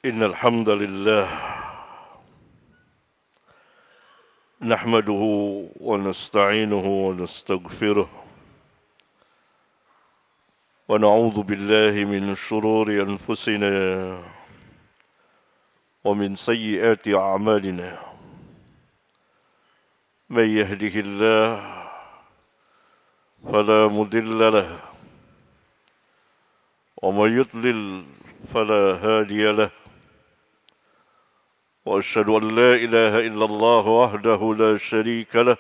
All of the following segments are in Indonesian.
إن الحمد لله نحمده ونستعينه ونستغفره ونعوذ بالله من شرور أنفسنا ومن سيئات أعمالنا من يهده الله فلا مضل له ومن يضلل فلا هادي له وأشهد أن لا إله إلا الله وحده لا شريك له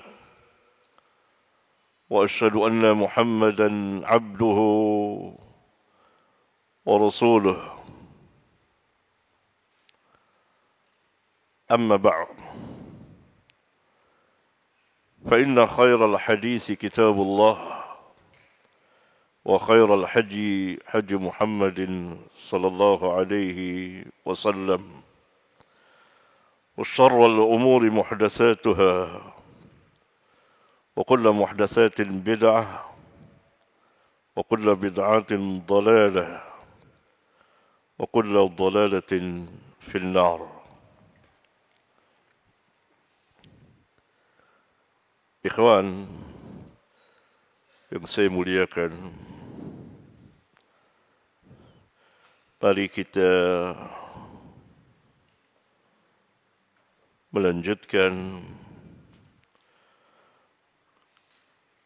وأشهد أن محمدًا عبده ورسوله أما بعد فإن خير الحديث كتاب الله وخير الحج حج محمد صلى الله عليه وسلم وشر الأمور محدثاتها وكل محدثات بدعة وكل بدعة ضلالة وكل ضلالة في النار. Ikhwan yang saya muliakan, mari kita melanjutkan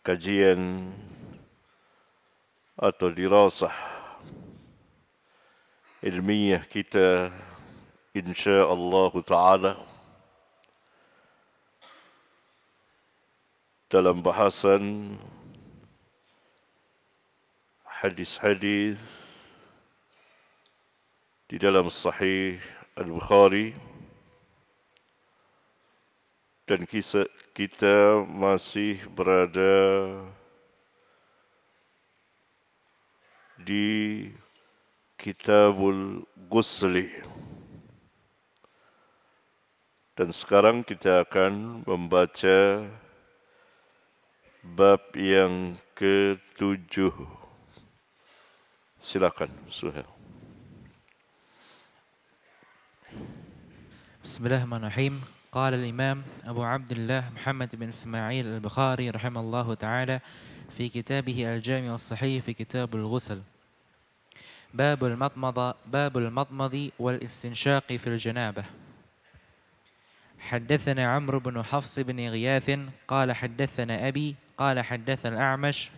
kajian atau dirasah ilmiah kita insya-Allah taala dalam bahasan hadis-hadis di dalam Sahih Al-Bukhari, dan kita masih berada di Kitabul Ghusli, dan sekarang kita akan membaca bab yang ke-7. Silakan, Suhail. Bismillahirrahmanirrahim. قال الإمام أبو عبد الله محمد بن إسماعيل البخاري رحمه الله تعالى في كتابه الجامع الصحيح في كتاب الغسل: باب المضمض والاستنشاق في الجنابة. حدثنا عمرو بن حفص بن غياث قال حدثنا أبي قال حدثنا الأعمش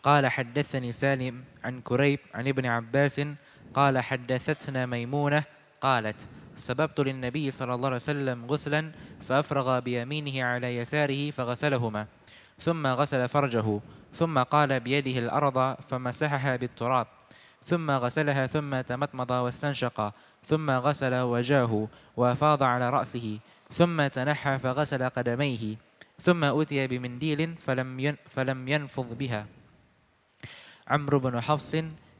قال حدثني سالم عن كريب عن ابن عباس قال حدثتنا ميمونة قالت: سببت للنبي صلى الله عليه وسلم غسلا فأفرغ بيمينه على يساره فغسلهما ثم غسل فرجه ثم قال بيده الأرض فمسحها بالتراب ثم غسلها ثم تمضمض واستنشق ثم غسل وجهه وأفاض على رأسه ثم تنحى فغسل قدميه ثم أتي بمنديل فلم ينفض بها. عمرو بن حفص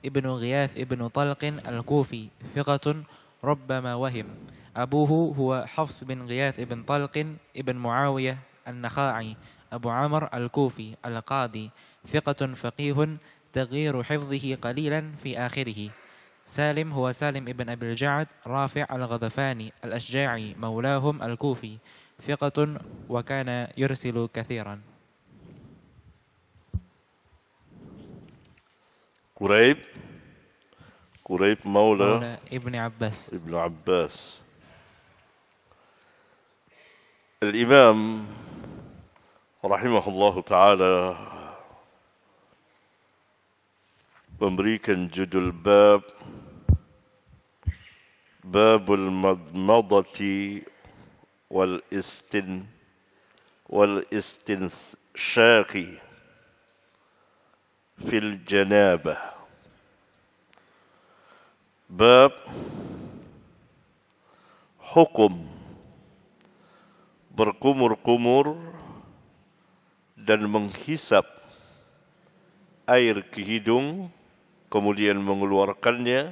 ابن غياث ابن طلق الكوفي ثقة ربما وهم. أبوه هو حفص بن غياث ابن طلق ابن معاوية النخاعي أبو عمرو الكوفي القاضي ثقة فقيه تغيير حفظه قليلا في آخره. سالم هو سالم ابن أبي الجعد رافع الغضفاني الأشجاعي مولاهم الكوفي ثقة وكان يرسل كثيرا. كريب مولى ابن عباس. الإمام رحمه الله تعالى memberikan judul bab al-madmadati wal-istinshaqi fil janabah. Bab hukum berkumur-kumur dan menghisap air ke hidung kemudian mengeluarkannya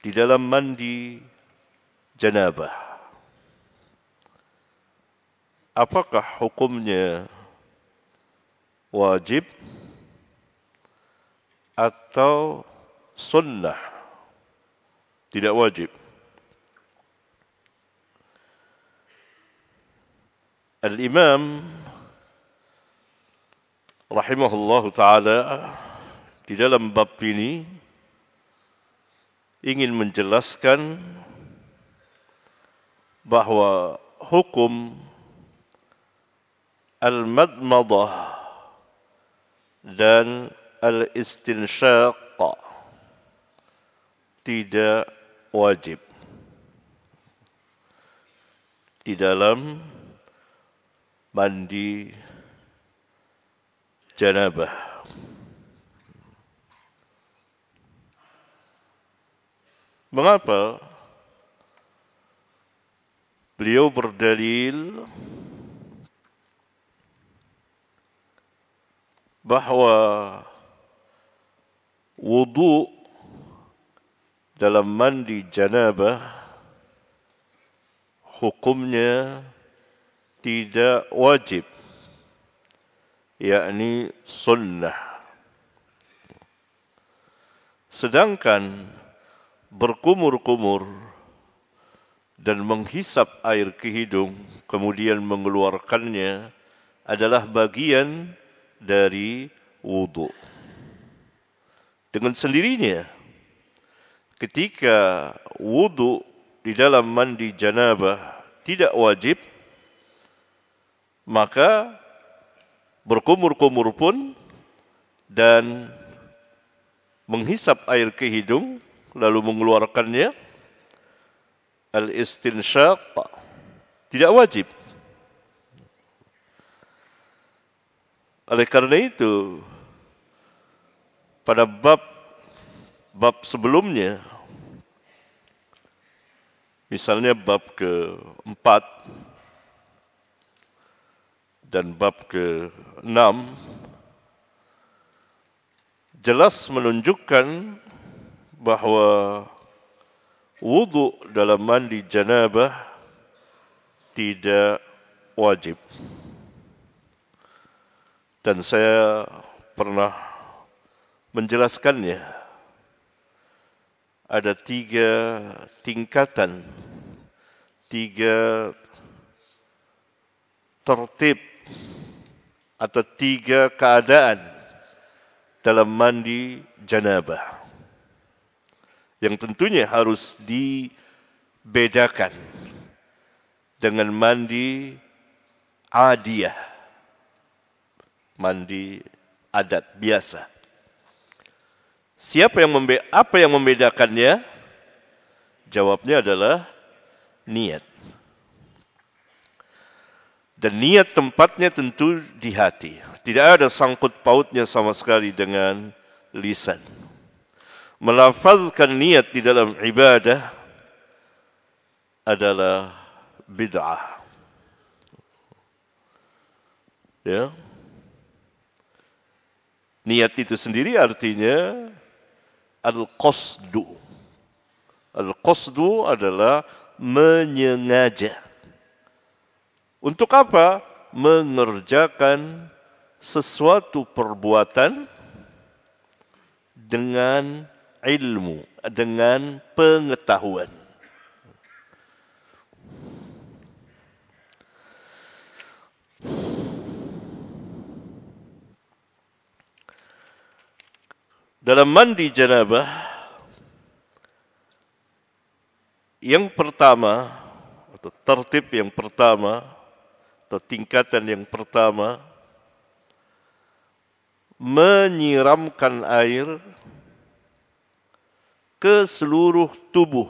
di dalam mandi janabah. Apakah hukumnya wajib atau sunnah tidak wajib. Al-Imam rahimahullah ta'ala di dalam bab ini ingin menjelaskan bahwa hukum al-madmadah dan al-istinsyaq tidak wajib di dalam mandi janabah. Mengapa? Beliau berdalil bahwa wudu dalam mandi janabah hukumnya tidak wajib, yakni sunnah. Sedangkan berkumur-kumur dan menghisap air ke hidung kemudian mengeluarkannya adalah bagian dari wudu. Dengan sendirinya, ketika wudu di dalam mandi janabah tidak wajib, maka berkumur-kumur pun dan menghisap air ke hidung lalu mengeluarkannya, al-istinsyaq, tidak wajib. Oleh karena itu, pada bab sebelumnya, misalnya bab ke-4 dan bab ke-6, jelas menunjukkan bahwa wudu dalam mandi janabah tidak wajib. Dan saya pernah menjelaskannya. Ada 3 tingkatan, 3 tertib atau 3 keadaan dalam mandi janabah yang tentunya harus dibedakan dengan mandi adiyah, mandi adat biasa. Apa yang membedakannya? Jawabnya adalah niat. Dan niat tempatnya tentu di hati. Tidak ada sangkut pautnya sama sekali dengan lisan. Melafazkan niat di dalam ibadah adalah bid'ah. Ya. Niat itu sendiri artinya al-qasdu. Al-qasdu adalah menyengaja. Untuk apa? Mengerjakan sesuatu perbuatan dengan ilmu, dengan pengetahuan. Dalam mandi janabah, yang pertama, atau tertib yang pertama, atau tingkatan yang pertama, menyiramkan air ke seluruh tubuh.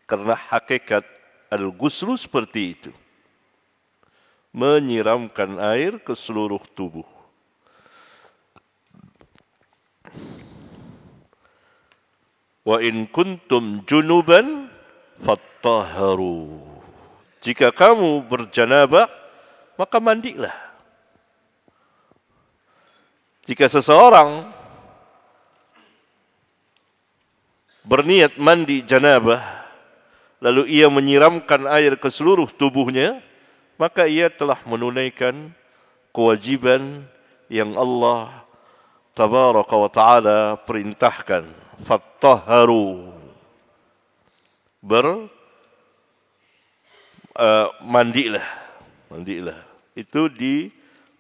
Karena hakikat al-ghuslu seperti itu. Menyiramkan air ke seluruh tubuh. Wa in kuntum junuban fattaharu. Jika kamu berjanabah, maka mandilah. Jika seseorang berniat mandi janabah, lalu ia menyiramkan air ke seluruh tubuhnya, maka ia telah menunaikan kewajiban yang Allah tabaraka wa ta'ala perintahkan fattahharu, mandilah. Itu di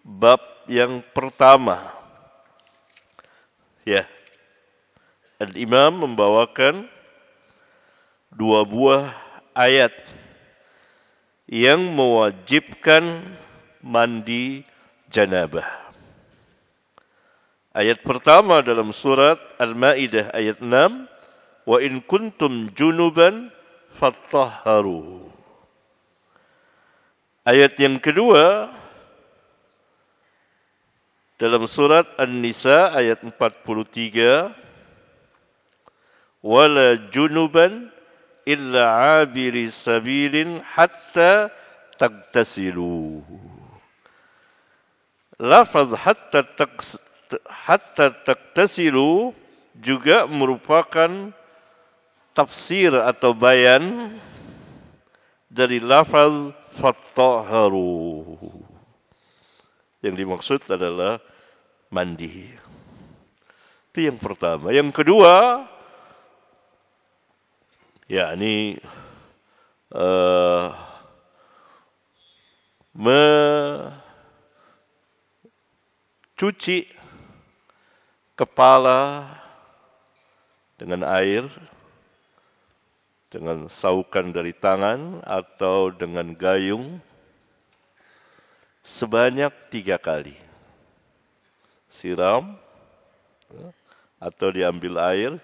bab yang pertama. Ya. Al-Imam membawakan dua buah ayat yang mewajibkan mandi janabah. Ayat pertama dalam surat Al-Maidah ayat 6, wa in kuntum junuban fattahharu. Ayat yang kedua dalam surat An-Nisa ayat 43, wala junuban illa abiri sabilin hatta tagtasilu. Lafaz hatta tagtasilu juga merupakan tafsir atau bayan dari lafaz fattahharu. Yang dimaksud adalah mandi. Itu yang pertama. Yang kedua, yakni mencuci kepala dengan air, dengan saukan dari tangan atau dengan gayung sebanyak 3 kali. Siram atau diambil air.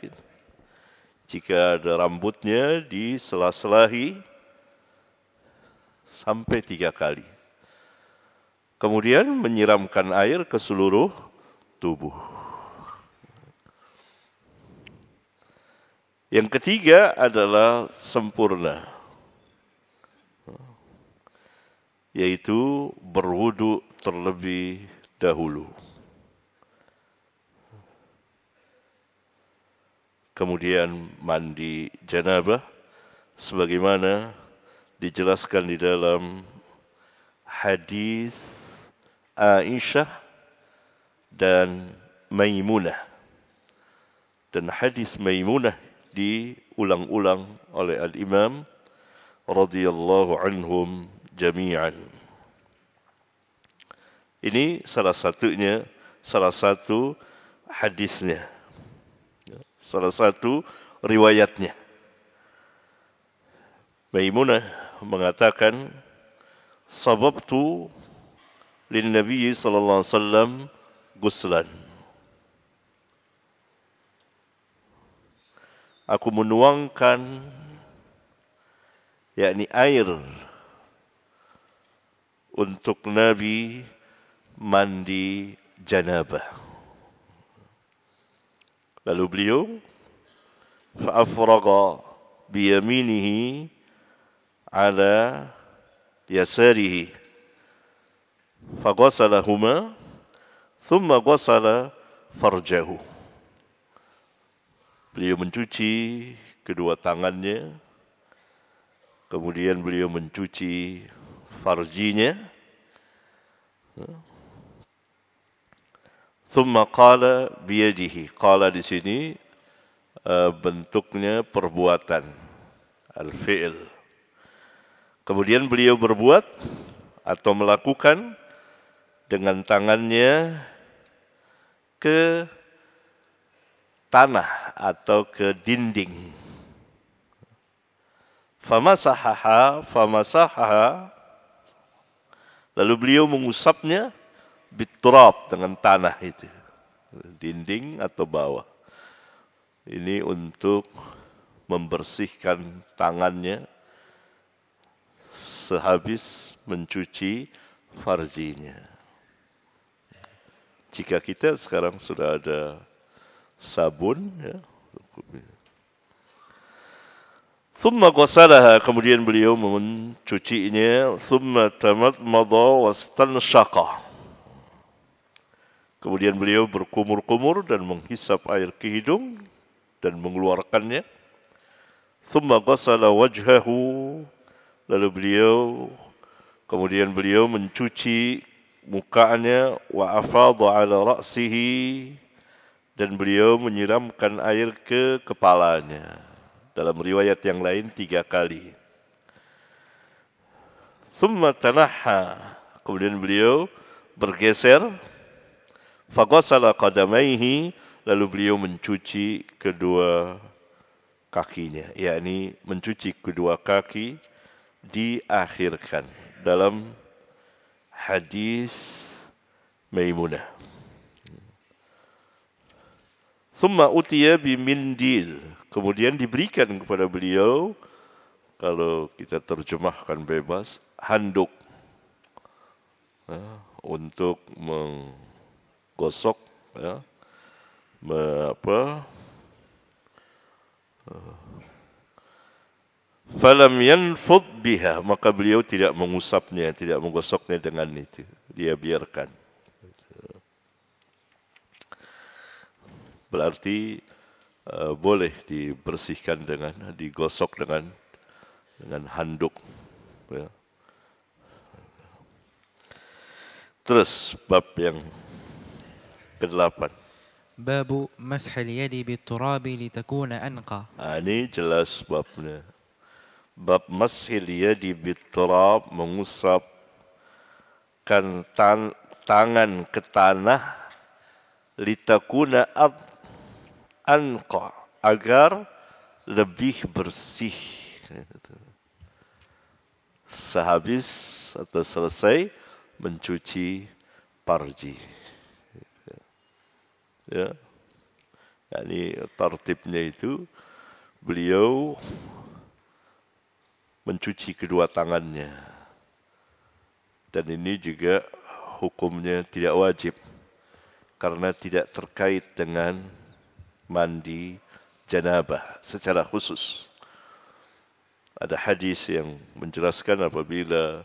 Jika ada rambutnya disela-selahi sampai 3 kali. Kemudian menyiramkan air ke seluruh tubuh. Yang ketiga adalah sempurna, yaitu berwudu terlebih dahulu. Kemudian mandi janabah sebagaimana dijelaskan di dalam hadis Aisyah dan Maimunah. Dan hadis Maimunah diulang-ulang oleh Al-Imam radhiyallahu anhum jami'an. Ini salah satu hadisnya. Salah satu riwayatnya. Maimunah mengatakan, sababtu lin Nabi sallallahu alaihi wasallam guslan. Aku menuangkan yakni air untuk Nabi mandi janabah. Lalu beliau fa'afraga biyaminihi ala yasarihi faghasalahuma thumma ghasala farjahu. Beliau mencuci kedua tangannya, kemudian beliau mencuci farjinya. Thumma qala biyadihi. Qala di sini bentuknya perbuatan, al-fi'l. Kemudian beliau berbuat atau melakukan dengan tangannya ke tanah atau ke dinding. Famasahaha. Lalu beliau mengusapnya biturab, dengan tanah itu, dinding atau bawah. Ini untuk membersihkan tangannya sehabis mencuci farjinya. Jika kita sekarang sudah ada sabun, ya, thumma ghasalaha, kemudian beliau mencucinya, thumma tamadmada wastanshaqa. Kemudian beliau berkumur-kumur dan menghisap air ke hidung dan mengeluarkannya. Thumma ghasala wajhahu, lalu kemudian beliau mencuci mukanya, wa afadha ala ra'sihi, dan beliau menyiramkan air ke kepalanya. Dalam riwayat yang lain 3 kali. Summa tanaha, kemudian beliau bergeser, faghasala qadamaihi, lalu beliau mencuci kedua kakinya, yakni mencuci kedua kaki diakhirkan dalam hadis Maimunah. Summa utiya bimindil, kemudian diberikan kepada beliau, kalau kita terjemahkan bebas, handuk untuk menggosok, falam yanfud biha, maka beliau tidak mengusapnya, tidak menggosoknya dengan itu, dia biarkan. Berarti boleh dibersihkan dengan, digosok dengan handuk. Ya. Terus bab yang ke-8. Babu mashil yadi biturabi litakuna anqa. Ini jelas babnya. Bab mashil yadi biturab, mengusapkan tangan ke tanah, litakuna anqa, agar lebih bersih. Sehabis atau selesai mencuci parji. Ya. Yani tartibnya itu beliau mencuci kedua tangannya. Dan ini juga hukumnya tidak wajib, karena tidak terkait dengan mandi janabah secara khusus. Ada hadis yang menjelaskan apabila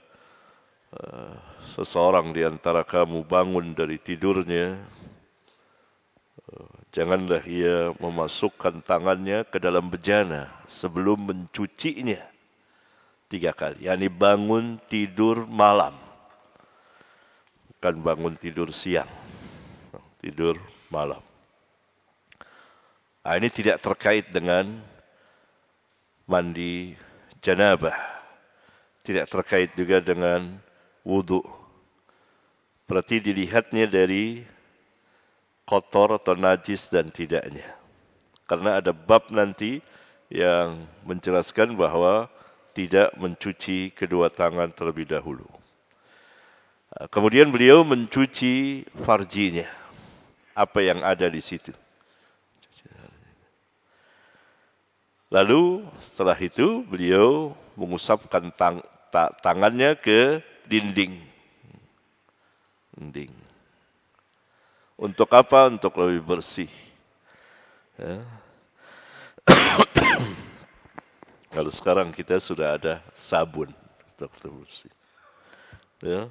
seseorang di antara kamu bangun dari tidurnya, janganlah ia memasukkan tangannya ke dalam bejana sebelum mencucinya 3 kali. Yani bangun tidur malam, bukan bangun tidur siang, tidur malam. Ini tidak terkait dengan mandi janabah, tidak terkait juga dengan wudu. Berarti dilihatnya dari kotor atau najis dan tidaknya. Karena ada bab nanti yang menjelaskan bahwa tidak mencuci kedua tangan terlebih dahulu. Kemudian beliau mencuci farjinya, apa yang ada di situ. Lalu setelah itu beliau mengusapkan tangannya ke dinding. Untuk apa? Untuk lebih bersih. Ya. Kalau sekarang kita sudah ada sabun untuk bersih. Ya.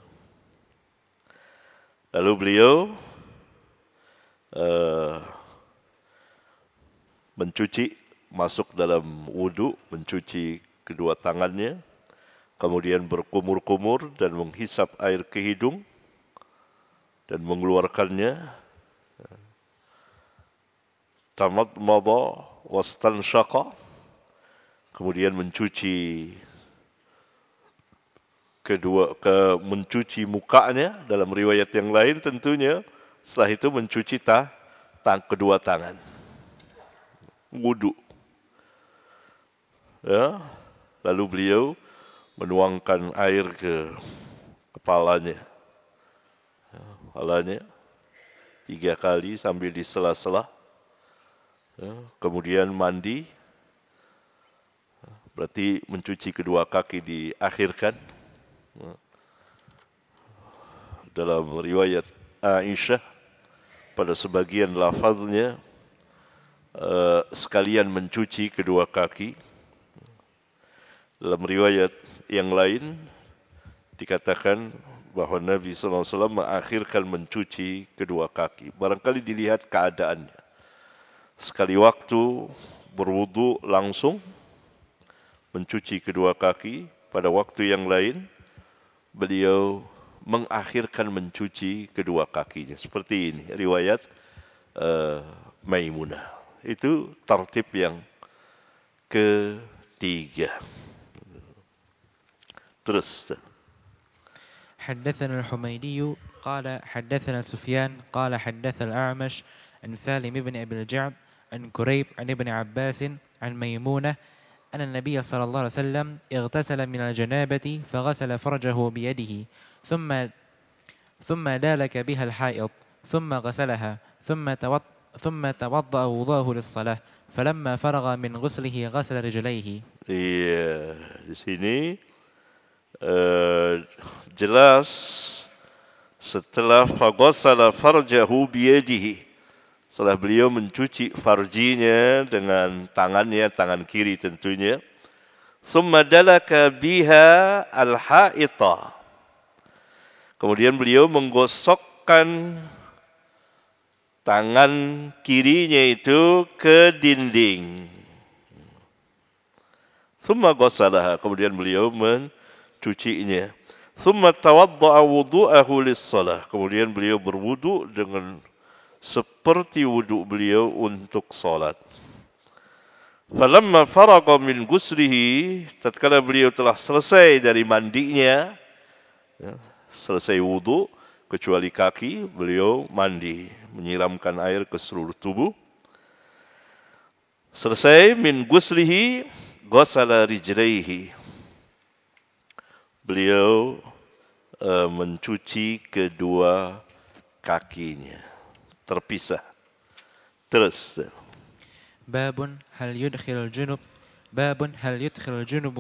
Lalu beliau mencuci, masuk dalam wudu, mencuci kedua tangannya, kemudian berkumur-kumur dan menghisap air ke hidung dan mengeluarkannya. Tamadmada wastanshaqa, kemudian mencuci mencuci mukanya, dalam riwayat yang lain tentunya. Setelah itu mencuci kedua tangan, wudu. Ya, lalu beliau menuangkan air ke kepalanya, 3 kali sambil disela-sela. Ya, kemudian mandi, berarti mencuci kedua kaki diakhirkan. Dalam riwayat Aisyah, pada sebagian lafaznya sekalian mencuci kedua kaki. Dalam riwayat yang lain dikatakan bahwa Nabi SAW mengakhirkan mencuci kedua kaki. Barangkali dilihat keadaannya. Sekali waktu berwudu langsung mencuci kedua kaki. Pada waktu yang lain beliau mengakhirkan mencuci kedua kakinya. Seperti ini riwayat Maimunah. Itu tertib yang ketiga. Terus. حدثنا الحميدي قال حدثنا سفيان قال حدث الأعمش عن سالم بن أبي الجعد عن كريب عن ابن عباس عن ميمونة أن النبي صلى الله عليه وسلم اغتسل من الجنابة فغسل فرجه بيده ثم دالك بها الحائط ثم غسلها ثم توضأ وضوءه للصلاة فلما فرغ من غسله غسل رجليه. Iya, di sini jelas setelah faghasala farjahu biyadihi, setelah beliau mencuci farjinya dengan tangannya, tangan kiri tentunya, summa dalaka biha al-haita, kemudian beliau menggosokkan tangan kirinya itu ke dinding. Summa ghasalaha, kemudian beliau mencucinya. Summa tawadda'a wudu'ahu lis-shalah, kemudian beliau berwudu dengan seperti wudu beliau untuk salat. Falamma faraqa min ghuslihi, tatkala beliau telah selesai dari mandinya, selesai wudu kecuali kaki, beliau mandi, menyiramkan air ke seluruh tubuh. Selesai min ghuslihi ghasala rijlaihi, beliau mencuci kedua kakinya, terpisah. Terus. Babun hal yudkhil al-junub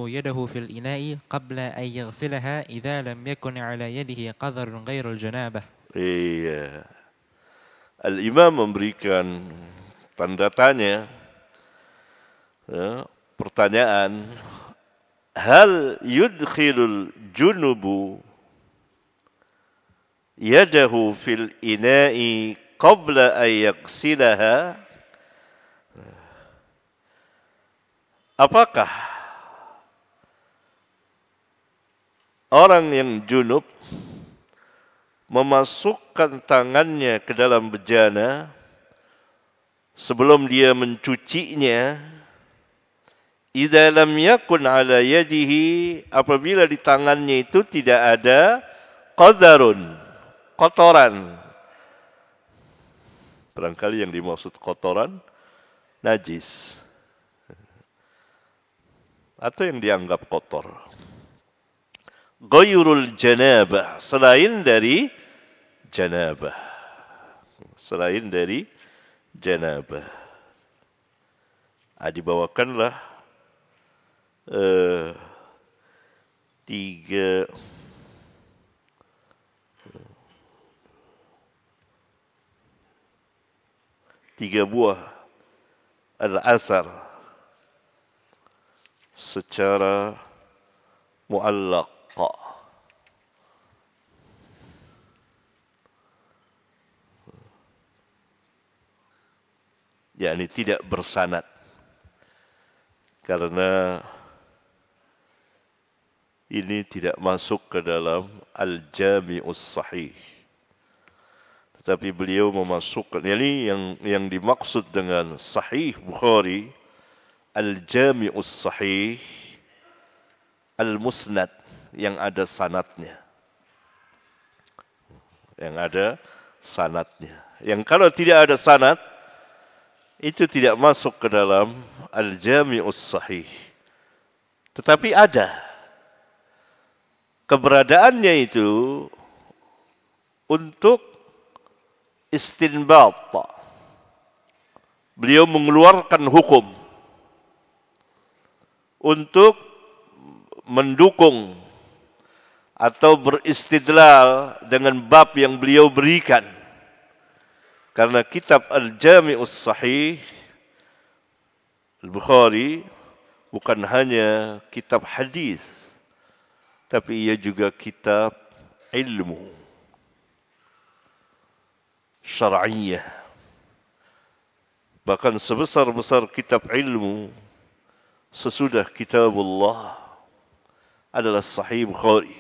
yadahu fil ina'i qabla an yaghsilaha idza lam yakun ala yadihi qadharun ghairu al-janabah. Iya. Al-Imam memberikan tanda tanya, pertanyaan, hal yudkhilul junubu yadahu fil ina'i qabla an yaghsilaha, apakah orang yang junub memasukkan tangannya ke dalam bejana sebelum dia mencucinya, idza lam yakun ala yadihi, apabila di tangannya itu tidak ada qadarun, kotoran. Barangkali yang dimaksud kotoran najis atau yang dianggap kotor. Ghairul janabah, selain dari janabah. Selain dari janabah. Dibawakanlah tiga buah al-asar secara muallaq, yakni tidak bersanad, karena ini tidak masuk ke dalam al-jami'us sahih. Tetapi beliau memasukkan, yakni yang dimaksud dengan sahih Bukhari, al-jami'us sahih, al-musnad, yang ada sanadnya. Yang ada sanadnya. Yang kalau tidak ada sanad, itu tidak masuk ke dalam al-jami'us sahih. Tetapi ada. Keberadaannya itu untuk istinbat. Beliau mengeluarkan hukum untuk mendukung atau beristidlal dengan bab yang beliau berikan. Karena kitab Al-Jami'us Sahih Al-Bukhari bukan hanya kitab hadis, tapi ia juga kitab ilmu syar'iyah. Bahkan sebesar-besar kitab ilmu sesudah kitabullah adalah Sahih Bukhari.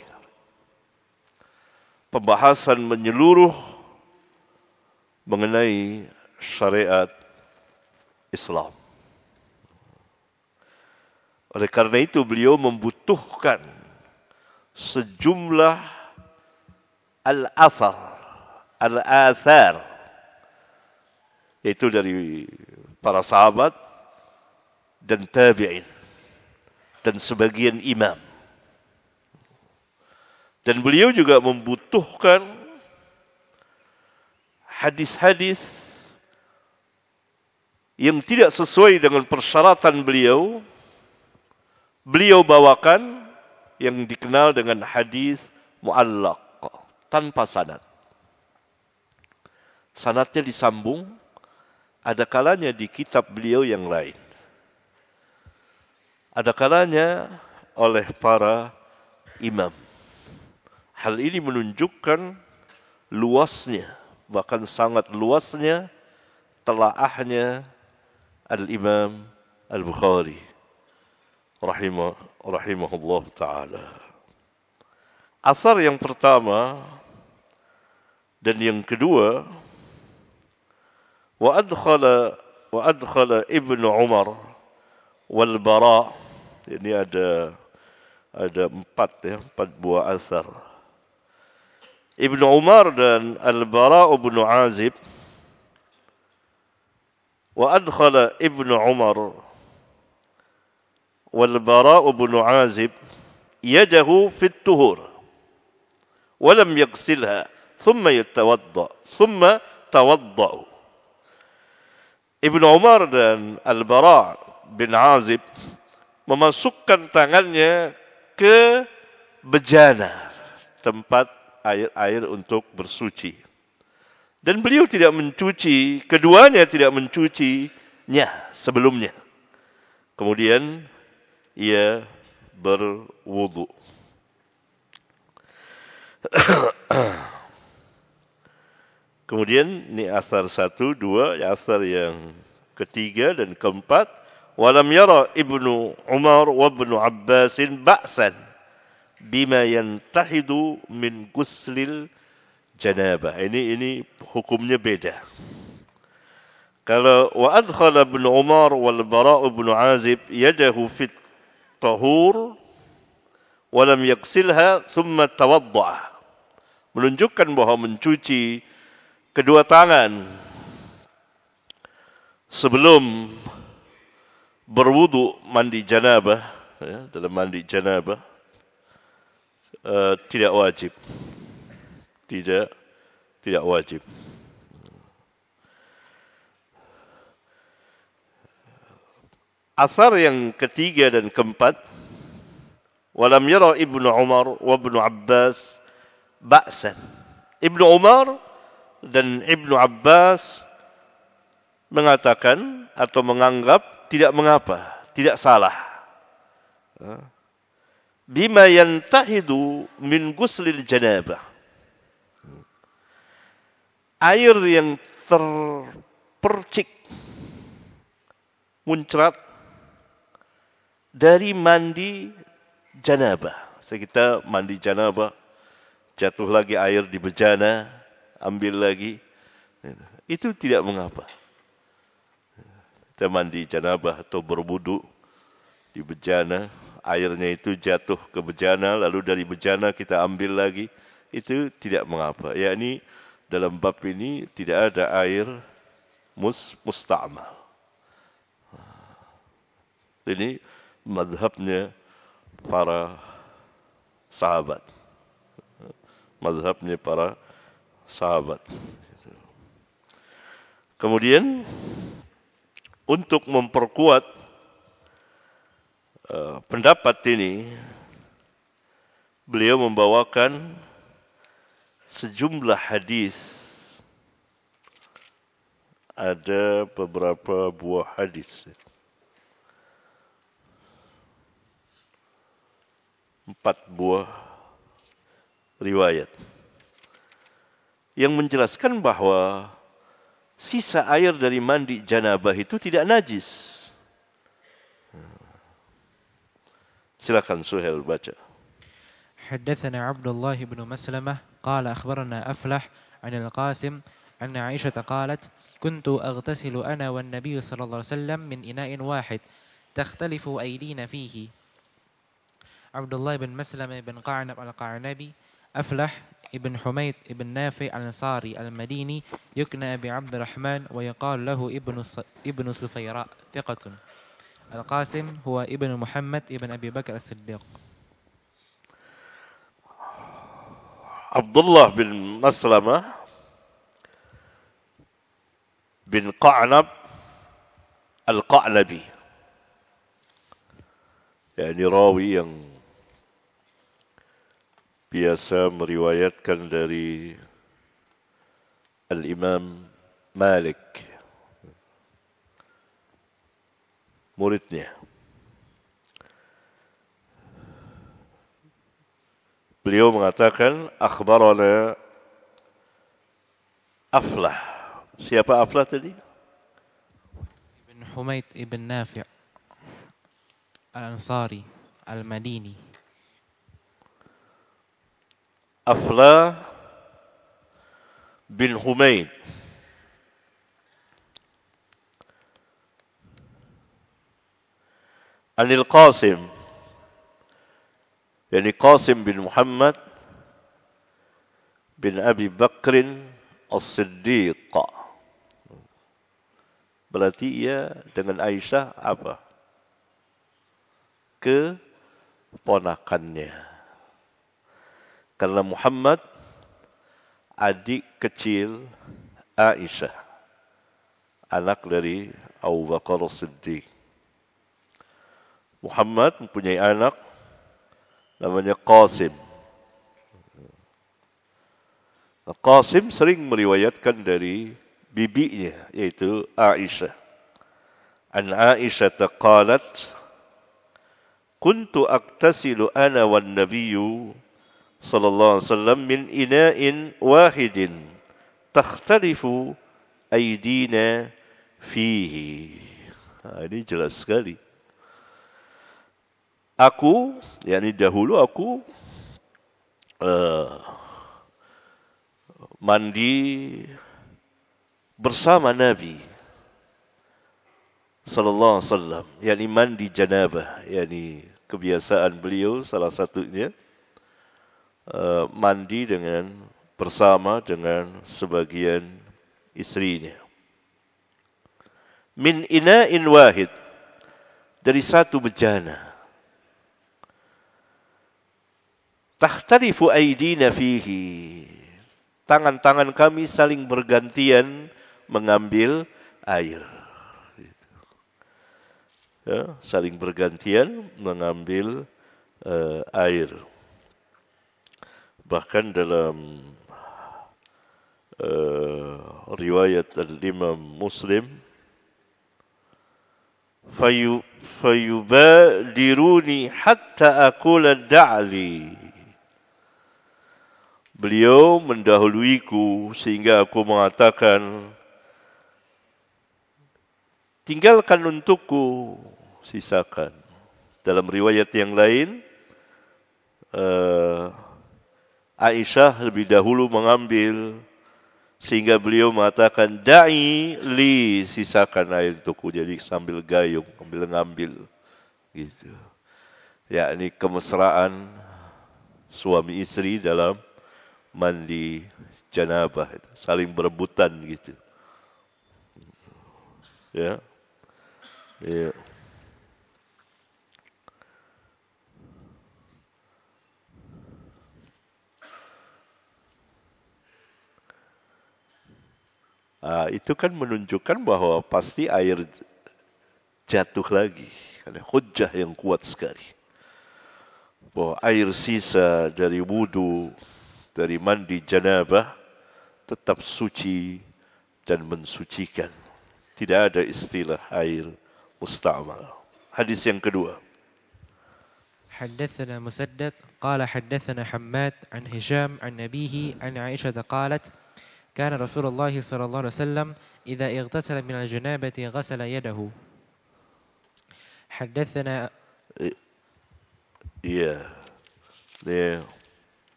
Pembahasan menyeluruh mengenai syariat, Islam. Oleh karena itu beliau membutuhkan sejumlah al-athar, yaitu dari para sahabat dan tabi'in dan sebagian imam. Dan beliau juga membutuhkan hadis-hadis yang tidak sesuai dengan persyaratan beliau bawakan yang dikenal dengan hadis mu'allaq, tanpa sanad. Sanadnya disambung, ada kalanya di kitab beliau yang lain. Ada kalanya oleh para imam. Hal ini menunjukkan luasnya, bahkan sangat luasnya telaahnya Al-Imam Al-Bukhari rahimahullah ta'ala. Asar yang pertama dan yang kedua, wa adkhala Ibnu Umar wal Bara. Ini ada empat buah asar. Ibnu Umar dan Al-Bara bin Azib. Wa adkhala Ibnu Umar والبراء بن عازب يده في الطهور ولم يغسلها ثم توضأ. Ibnu Umar dan Al-Bara bin Azib memasukkan tangannya ke bejana, tempat air untuk bersuci. Dan beliau tidak mencuci, keduanya tidak mencucinya sebelumnya. Kemudian ia berwudu. Kemudian ini asar 1, 2, asar yang ketiga dan keempat. Walam yara Ibnu Umar wa Ibnu Abbasin ba'san bima yantahidu min guslil janabah. Ini hukumnya beda. Kalau wa adkhala Ibnu Umar wal Bara' bin Azib yadahu fit tahur walam yaksilha thumma tawadda'a, menunjukkan bahwa mencuci kedua tangan sebelum berwudu mandi janabah, dalam mandi janabah tidak wajib, tidak wajib. Asar yang ketiga dan keempat, walam yara Ibnu Umar wa Ibnu Abbas ba'san. Ibnu Umar dan Ibnu Abbas mengatakan atau menganggap tidak mengapa, tidak salah. Bima yantahidu min guslil janabah. Air yang terpercik, muncrat dari mandi janabah. Kita mandi janabah, jatuh lagi air di bejana, ambil lagi. Itu tidak mengapa. Kita mandi janabah atau berwudu di bejana, airnya itu jatuh ke bejana, lalu dari bejana kita ambil lagi. Itu tidak mengapa. Yakni dalam bab ini tidak ada air musta'mal. Ini mazhabnya para sahabat. Mazhabnya para sahabat. Kemudian untuk memperkuat pendapat ini, beliau membawakan sejumlah hadis. Ada beberapa buah hadis. 4 buah riwayat yang menjelaskan bahwa sisa air dari mandi janabah itu tidak najis. Silakan Suhail baca. حدثنا عبد الله بن مسلمة قال أخبرنا أفلح عن القاسم أن عائشة قالت كنت أغتسل أنا والنبي صلى الله عليه وسلم من إناء واحد تختلف أيدينا فيه. عبد الله بن مسلمة بن قعنب القعنبي أفلح ابن حميد ابن نافع الأنصاري المديني يكنى بعبد الرحمن ويقال له ابن سفيراء ثقة. القاسم هو ابن محمد ابن أبي بكر الصديق. عبد الله بن مسلمة بن قعنب القعنبي, yakni rawi yang biasa meriwayatkan dari Al-Imam Malik, muridnya. Beliau mengatakan akhbarana Aflah. Siapa Aflah tadi? Ibn Humaid ibn Nafi' Al-Ansari Al-Madini. Aflah bin Humaid Anil Qasim, yani Qasim bin Muhammad bin Abi Bakrin As-Siddiq. Berarti ia dengan Aisyah apa? Keponakannya. Karena Muhammad adik kecil Aisyah, anak dari Abu Bakar As-Siddiq. Muhammad mempunyai anak namanya Qasim. Qasim sering meriwayatkan dari bibinya, yaitu Aisyah. An Aisyah qalat, kuntu aktasilu ana wan nabiyyu sallallahu alaihi wasallam min ina'in wahidin takhtalifu aydina fihi. Ini jelas sekali. Aku, yakni dahulu aku mandi bersama Nabi sallallahu alaihi wasallam, yakni mandi janabah, yakni kebiasaan beliau salah satunya mandi bersama dengan sebagian istrinya. Min ina'in wahid, dari satu bejana. Takhtalifu aydina fihi, tangan-tangan kami saling bergantian mengambil air. Ya, saling bergantian mengambil air. Bahkan dalam riwayat Al-Imam Muslim, fayubadiruni hatta akula da'li. Beliau mendahuluiku sehingga aku mengatakan, tinggalkan untukku, sisakan. Dalam riwayat yang lain, Aisyah lebih dahulu mengambil sehingga beliau mengatakan, da'i li, sisakan air untukku. Jadi sambil gayung, sambil ngambil. Gitu. Yakni kemesraan suami istri dalam mandi janabah, saling berebutan gitu. Ya. Ya. Itu kan menunjukkan bahwa pasti air jatuh lagi. Ada hujjah yang kuat sekali. Bahwa air sisa dari wudu, dari mandi janabah tetap suci dan mensucikan. Tidak ada istilah air musta'mal. Hadis yang kedua. حدثنا مسدد قال حدثنا حماد عن هشام عن أبيه عن عائشة قالت كان رسول الله صلى الله عليه وسلم إذا اغتسل من الجنابة غسل يده. حدثنا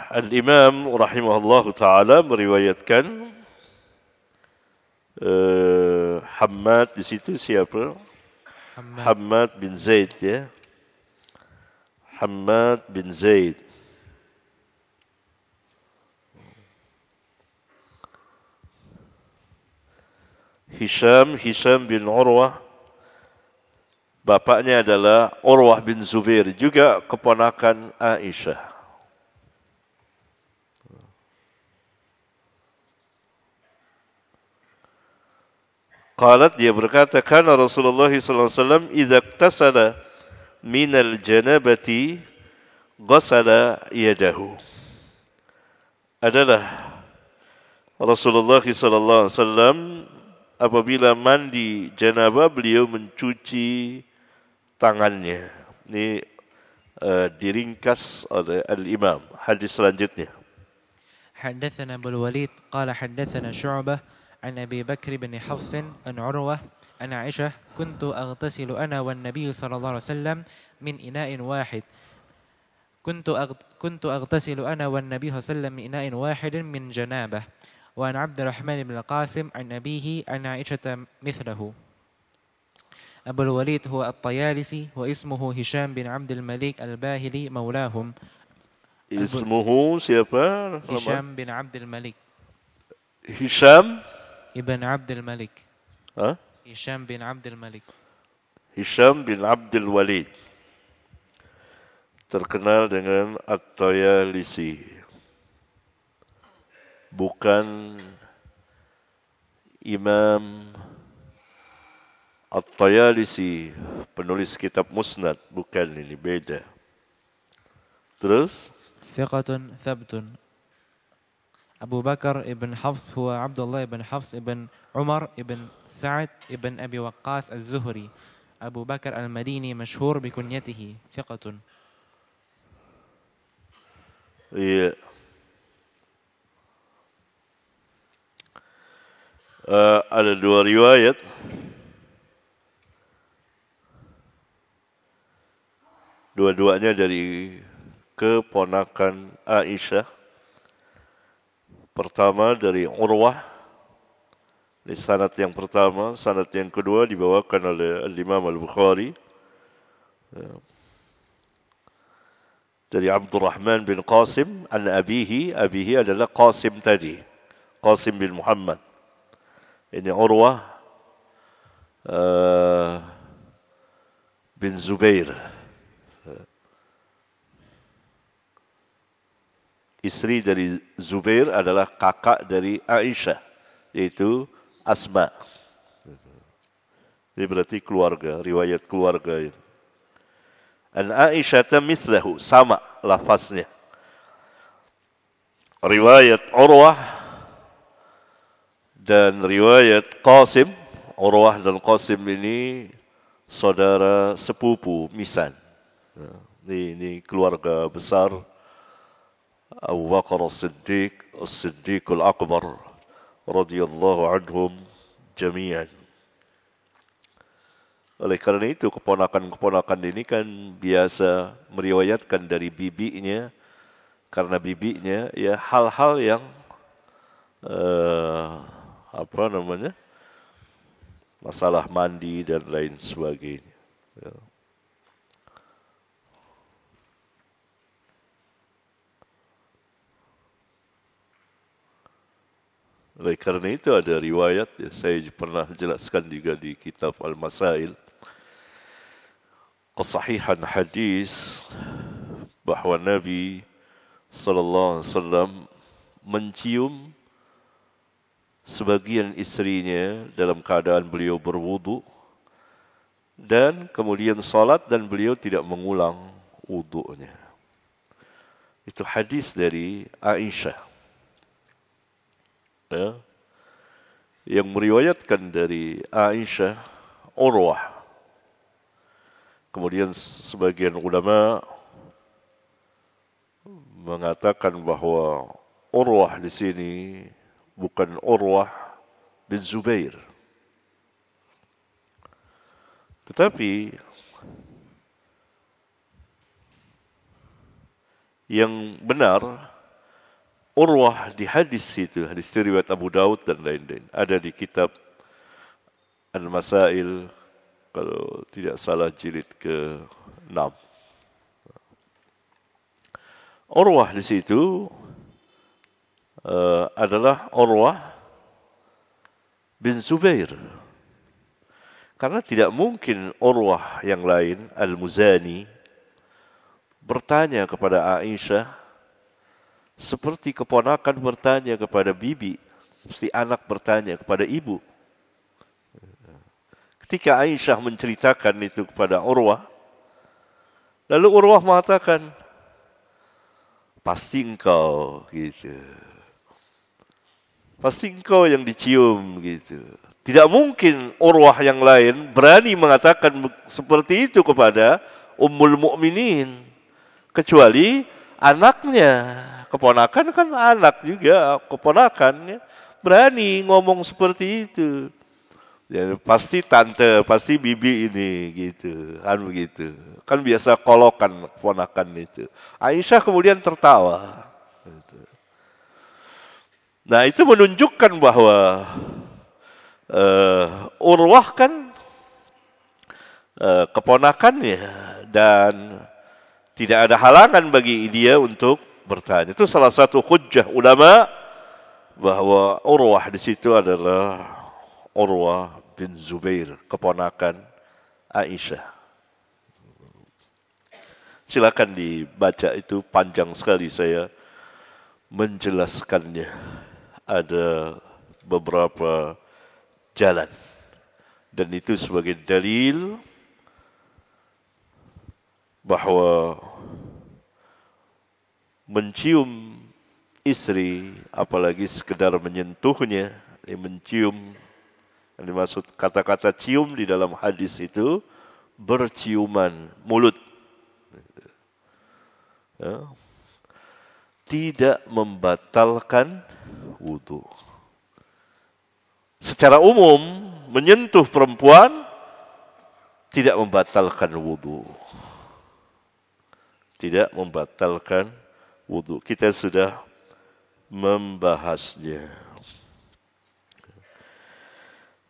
Al-Imam rahimahullah ta'ala meriwayatkan Hammad di situ siapa? Hammad bin Zaid ya. Hammad bin Zaid. Hisham bin Urwah. Bapaknya adalah Urwah bin Zubair, juga keponakan Aisyah. Qalat, dia berkata, kana Rasulullah sallallahu alaihi wasallam idza iktasala min al-janabati ghasala yadahu. Adalah Rasulullah sallallahu alaihi wasallam apabila mandi janabah beliau mencuci tangannya. Ini diringkas oleh Al-Imam. Hadis selanjutnya. حدثنا أبو الوليد قال حدثنا شعبة عن أبي بكر بن حفص عن عروة عن عائشة كنت أغتسل أنا والنبي صلى الله عليه وسلم من إناء واحد كنت أغتسل أنا والنبي صلى الله عليه وسلم من إناء واحد من جنابه وعن عبد الرحمن بن القاسم عن أبيه عن عائشة مثله. أبو الوليد هو الطيالسي واسمه هشام بن عبد الملك الباهلي مولاهم. Ismuhu siapa? هشام بن عبد الملك. Hisham ابن عبد الملك. هشام بن عبد الملك. Hisham bin Abdul Walid. Terkenal dengan At-Tayalisi. Bukan Imam At-Tayalisi, penulis kitab Musnad, bukan, ini beda. Terus ثقة ثبت. أبو بكر ابن حفص هو عبد الله ابن حفص ابن عمر ابن سعد ابن أبي وقاص الزهري. أبو بكر المديني مشهور بكنيته ثقة. Iya. Ada dua riwayat. Dua-duanya dari keponakan Aisyah. Pertama dari Urwah, di sanad yang pertama. Sanad yang kedua dibawakan oleh Al-Imam Al-Bukhari dari Abdurrahman bin Qasim an abihi. Abihi adalah Qasim tadi, Qasim bin Muhammad. Ini Urwah bin Zubair, istri dari Zubair adalah kakak dari Aisyah, yaitu Asma. Ini berarti keluarga, riwayat keluarga ini. An Aisyah mislahu, sama lafaznya. Riwayat Urwah dan riwayat Qasim. Urwah dan Qasim ini saudara sepupu misan. Ini keluarga besar Abu Bakar As-Siddiq, As-Siddiqul Akbar radhiyallahu anhum jami'an. Oleh karena itu keponakan-keponakan ini kan biasa meriwayatkan dari bibinya, karena bibinya ya hal-hal yang masalah mandi dan lain sebagainya. Ya. Oleh karena itu ada riwayat, ya, saya pernah jelaskan juga di kitab Al-Masail, kesahihan hadis bahwa Nabi sallallahu alaihi wasallam mencium sebagian istrinya dalam keadaan beliau berwudu dan kemudian salat dan beliau tidak mengulang wudunya. Itu hadis dari Aisyah. Ya. Yang meriwayatkan dari Aisyah Urwah. Kemudian sebagian ulama mengatakan bahwa Urwah di sini bukan Urwah bin Zubair. Tetapi yang benar Urwah di hadis itu, hadis riwayat Abu Daud dan lain-lain. Ada di kitab Al-Masail, kalau tidak salah jilid ke-6. Urwah di situ adalah Urwah bin Zubair. Karena tidak mungkin Urwah yang lain, Al-Muzani, bertanya kepada Aisyah seperti keponakan bertanya kepada bibi, mesti anak bertanya kepada ibu. Ketika Aisyah menceritakan itu kepada Urwah, lalu Urwah mengatakan, pasti engkau gitu. Pasti engkau yang dicium gitu. Tidak mungkin Urwah yang lain berani mengatakan seperti itu kepada Ummul Mukminin. Kecuali anaknya, keponakan kan anak juga, keponakannya berani ngomong seperti itu. Ya, pasti tante, pasti bibi ini gitu, kan begitu. Kan biasa kolokan keponakan itu. Aisyah kemudian tertawa. Nah, itu menunjukkan bahwa Urwah kan keponakannya dan tidak ada halangan bagi dia untuk bertanya. Itu salah satu hujjah ulama bahwa Urwah di situ adalah Urwah bin Zubair, keponakan Aisyah. Silakan dibaca, itu panjang sekali saya menjelaskannya. Ada beberapa jalan dan itu sebagai dalil bahwa mencium istri, apalagi sekedar menyentuhnya, mencium, yang dimaksud kata-kata cium di dalam hadis itu berciuman mulut, ya, tidak membatalkan wudu. Secara umum menyentuh perempuan tidak membatalkan wudu. Tidak membatalkan wudu. Kita sudah membahasnya.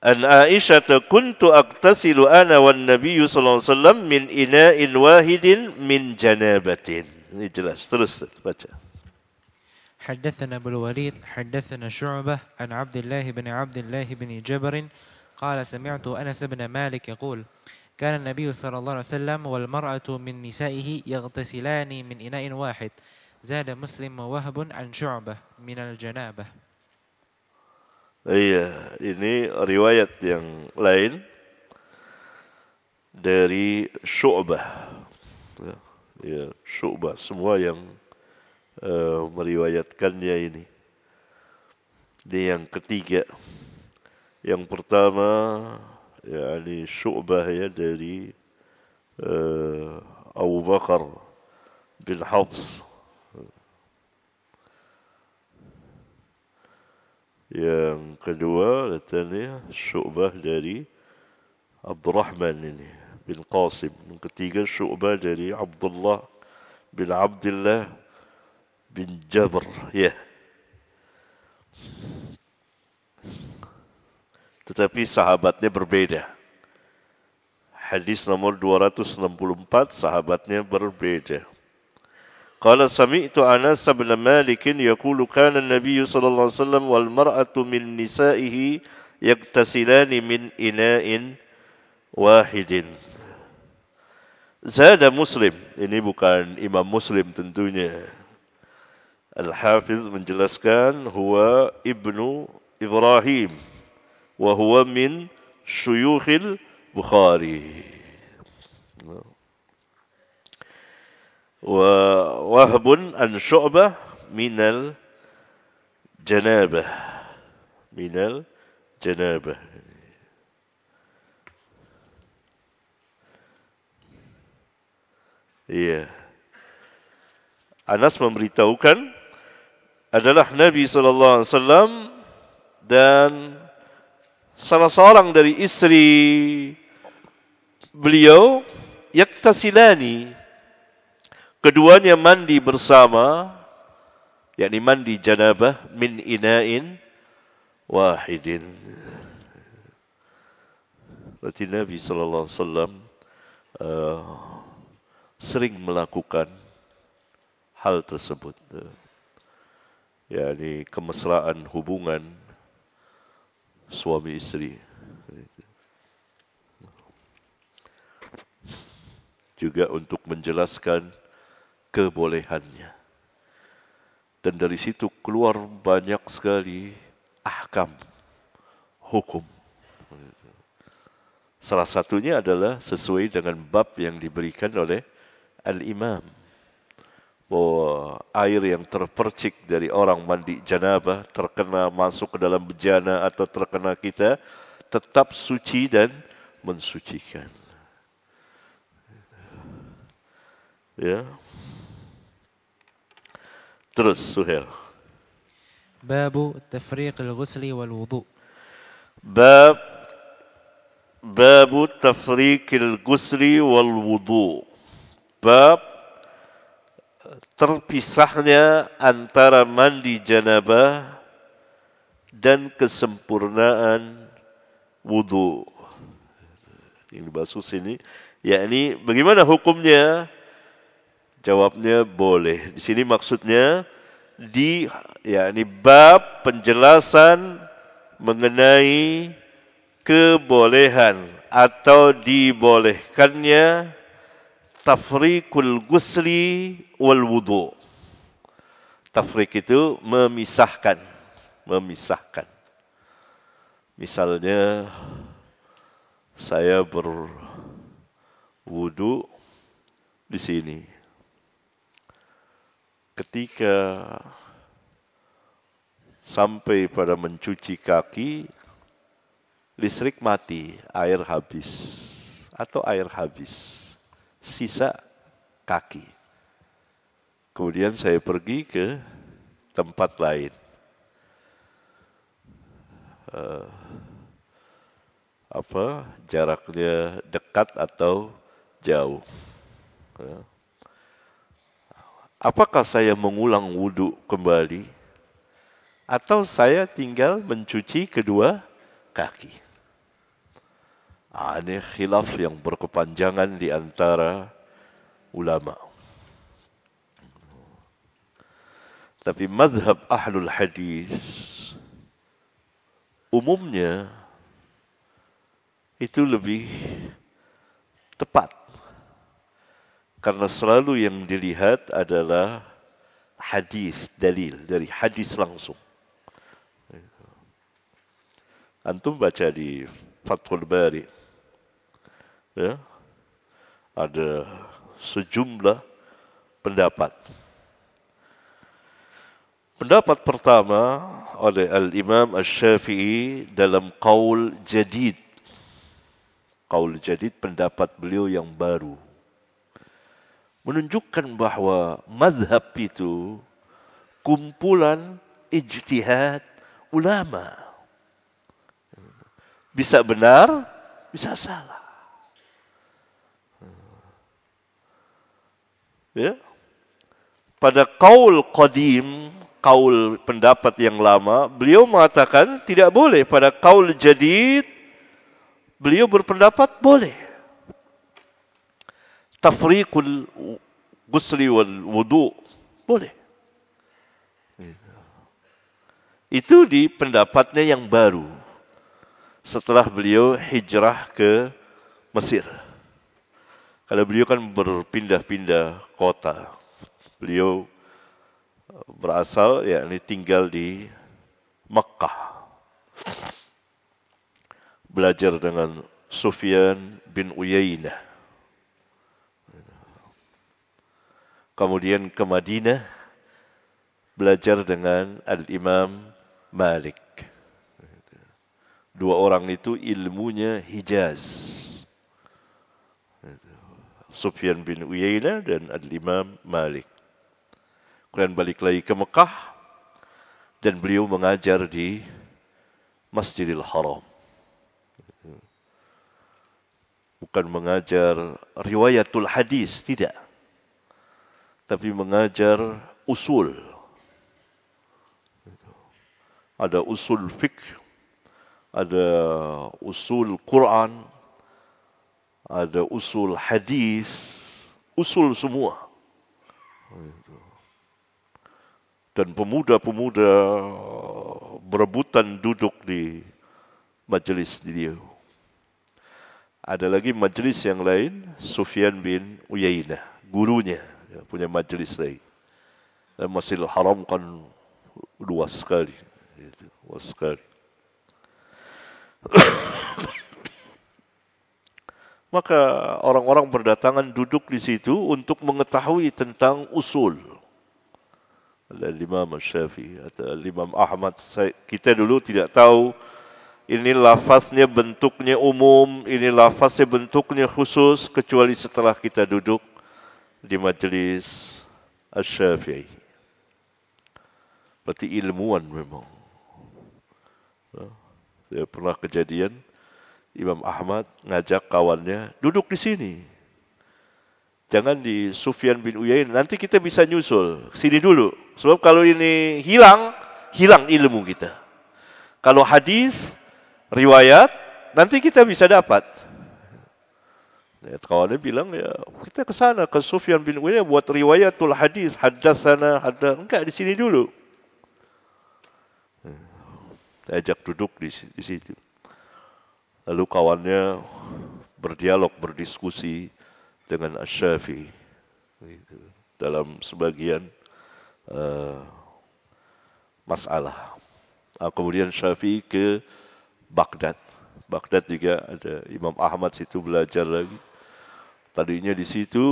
An Aisyah kuntu aqtasilu ana wan Nabi sallallahu alaihi wasallam min ina'in wahidin min janabatin. Ini jelas, terus baca. حدثنا أبو الوليد حدثنا شعبة عن عبد الله بن جبر قال سمعت أنس بن مالك يقول كان النبي صلى الله عليه وسلم والمرأة من نسائه يغتسلان من إناء واحد زاد مسلم ووهب عن شعبة من الجنابة. Iya, ini riwayat yang lain dari Syu'bah. Ya, Syu'bah, semua yang meriwayatkannya ini. Ini yang ketiga. Yang pertama, yakni Syu'bah ya dari Abu Bakar bin Hafs. Yang kedua, katanya Syu'bah dari Abdurrahman ini bin Qasim. Yang ketiga, Syu'bah dari Abdullah bin Abdullah bin Jabr, ya. Tetapi sahabatnya berbeda. Hadis nomor 264, sahabatnya berbeda. Qala sami'tu Anas bin Malik yaqulu kana an-nabiy sallallahu alaihi wasallam wal mar'atu min nisa'ihi yaktasilani min ina'in wahidin. Zada Muslim, ini bukan Imam Muslim tentunya. Al-Hafiz menjelaskan huwa ibnu Ibrahim wa huwa min syuyukhil Bukhari. Wa Wahbun an Syu'bah minal janabah. Minal janabah. Iya. Anas memberitahukan adalah Nabi SAW dan salah seorang dari istri beliau yaktasilani, keduanya mandi bersama yakni mandi janabah min ina'in wahidin. Berarti Nabi SAW sering melakukan hal tersebut. Yakni kemesraan hubungan suami istri. Juga untuk menjelaskan kebolehannya. Dan dari situ keluar banyak sekali ahkam, hukum. Salah satunya adalah sesuai dengan bab yang diberikan oleh Al-Imam. Bahwa air yang terpercik dari orang mandi janabah, terkena masuk ke dalam bejana atau terkena kita, tetap suci dan mensucikan. Ya. Terus Suhail. Babu tafriq al-ghusli wal wudu. Babu tafriq al-ghusli wal wudu. Bab terpisahnya antara mandi janabah dan kesempurnaan wudu. Ini bahasa sini, yakni bagaimana hukumnya? Jawabnya boleh. Di sini maksudnya yakni bab penjelasan mengenai kebolehan atau dibolehkannya tafriqul ghusli wal wudu. Tafriq itu memisahkan. Misalnya saya berwudu di sini. Ketika sampai pada mencuci kaki, listrik mati, air habis. Atau air habis, sisa kaki. Kemudian saya pergi ke tempat lain. Jaraknya dekat atau jauh. Apakah saya mengulang wudu kembali atau saya tinggal mencuci kedua kaki? Ini khilaf yang berkepanjangan di antara ulama. Tapi mazhab ahlul hadis umumnya itu lebih tepat. Karena selalu yang dilihat adalah hadis, dalil dari hadis langsung. Antum baca di Fathul Bari, ya, ada sejumlah pendapat. Pendapat pertama oleh Al-Imam Asy-Syafi'i dalam Qaul Jadid. Qaul Jadid, pendapat beliau yang baru. Menunjukkan bahwa mazhab itu kumpulan ijtihad ulama. Bisa benar, bisa salah. Ya. Pada qaul qadim, qaul pendapat yang lama, beliau mengatakan tidak boleh. Pada qaul jadid, beliau berpendapat boleh. Tafriqul ghusli wal wudu boleh. Itu di pendapatnya yang baru setelah beliau hijrah ke Mesir. Kalau beliau kan berpindah-pindah kota. Beliau berasal yakni tinggal di Makkah. Belajar dengan Sufyan bin Uyainah. Kemudian ke Madinah belajar dengan Al-Imam Malik. Dua orang itu ilmunya Hijaz. Sufyan bin Uyainah dan Al-Imam Malik. Kemudian balik lagi ke Mekah dan beliau mengajar di Masjidil Haram. Bukan mengajar riwayatul hadis, tidak. Tapi mengajar usul. ada usul fiqh, ada usul Quran, ada usul hadis, usul semua. Dan pemuda-pemuda berebutan duduk di majlis dia. Ada lagi majlis yang lain, Sufyan bin Uyainah, gurunya, punya majlis lain. Dan Masjidil Haram kan luas sekali. Luas sekali. Maka orang-orang berdatangan duduk di situ untuk mengetahui tentang usul. Al-Imam Syafi'i atau Al-Imam Ahmad, kita dulu tidak tahu ini lafaznya bentuknya umum, ini lafaznya bentuknya khusus, kecuali setelah kita duduk di majelis Al-Syafi'i. Berarti ilmuwan memang. Saya pernah kejadian, Imam Ahmad ngajak kawannya, duduk di sini. Jangan di Sufyan bin Uyainah, nanti kita bisa nyusul. Sini dulu. Sebab kalau ini hilang ilmu kita. Kalau hadis, riwayat, nanti kita bisa dapat. Ya, kawannya bilang, ya kita ke sana, ke Sufyan bin Uyainah buat riwayatul hadis, haddatsana, enggak, di sini dulu. Ajak duduk di situ. Lalu kawannya berdialog, berdiskusi dengan Asy-Syafi'i dalam sebagian masalah. Kemudian Syafi'i ke Baghdad. Baghdad juga ada Imam Ahmad situ belajar lagi. Tadinya di situ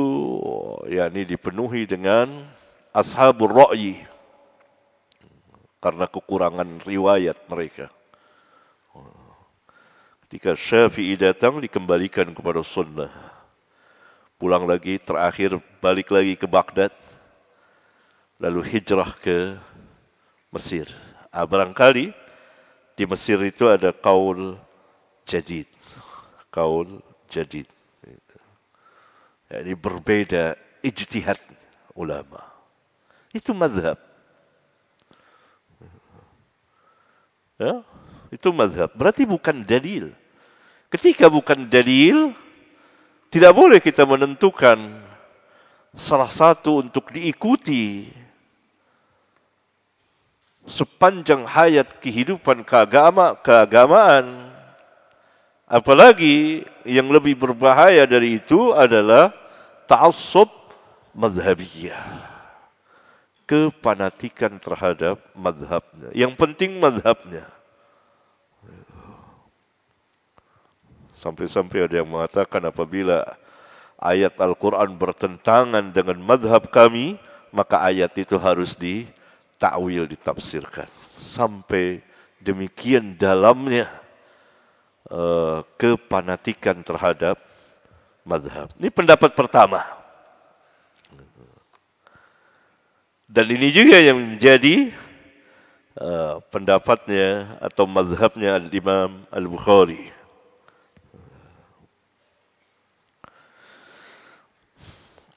yakni dipenuhi dengan ashabur ra'yi karena kekurangan riwayat mereka. Ketika Syafi'i datang dikembalikan kepada sunnah. Pulang lagi, terakhir balik lagi ke Baghdad. Lalu hijrah ke Mesir. Barangkali di Mesir itu ada qaul jadid. Qaul jadid. Ini berbeda ijtihad ulama. Itu mazhab. Ya, itu mazhab. Berarti bukan dalil. Ketika bukan dalil, tidak boleh kita menentukan salah satu untuk diikuti sepanjang hayat kehidupan keagamaan. Apalagi yang lebih berbahaya dari itu adalah ta'assub mazhabiyah. Kepanatikan terhadap mazhabnya. Yang penting mazhabnya. Sampai-sampai ada yang mengatakan apabila ayat Al-Quran bertentangan dengan mazhab kami, maka ayat itu harus ditakwil, ditafsirkan. Sampai demikian dalamnya kepanatikan terhadap mazhab. Ini pendapat pertama. Dan ini juga yang menjadi pendapatnya atau mazhabnya Al-Imam Al-Bukhari.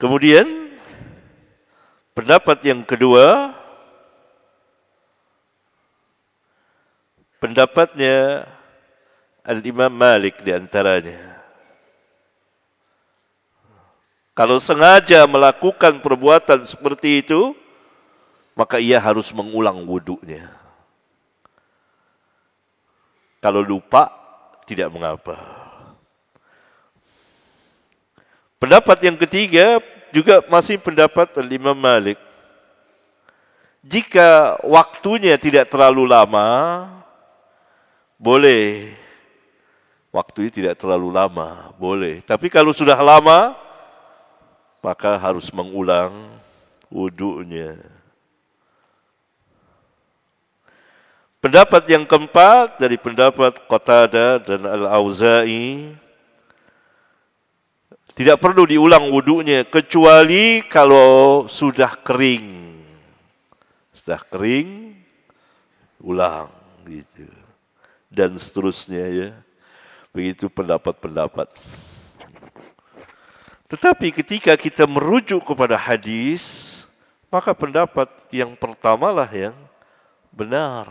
Kemudian pendapat yang kedua, pendapatnya Al-Imam Malik di antaranya. Kalau sengaja melakukan perbuatan seperti itu, maka ia harus mengulang wudunya. Kalau lupa, tidak mengapa. Pendapat yang ketiga juga masih pendapat Imam Malik. Jika waktunya tidak terlalu lama, boleh. Waktunya tidak terlalu lama, boleh. Tapi kalau sudah lama, maka harus mengulang wudunya. Pendapat yang keempat dari pendapat Qatadah dan Al-Auza'i, tidak perlu diulang wudunya kecuali kalau sudah kering. Sudah kering, ulang gitu. Dan seterusnya ya. Begitu pendapat-pendapat. Tetapi ketika kita merujuk kepada hadis, maka pendapat yang pertamalah yang benar.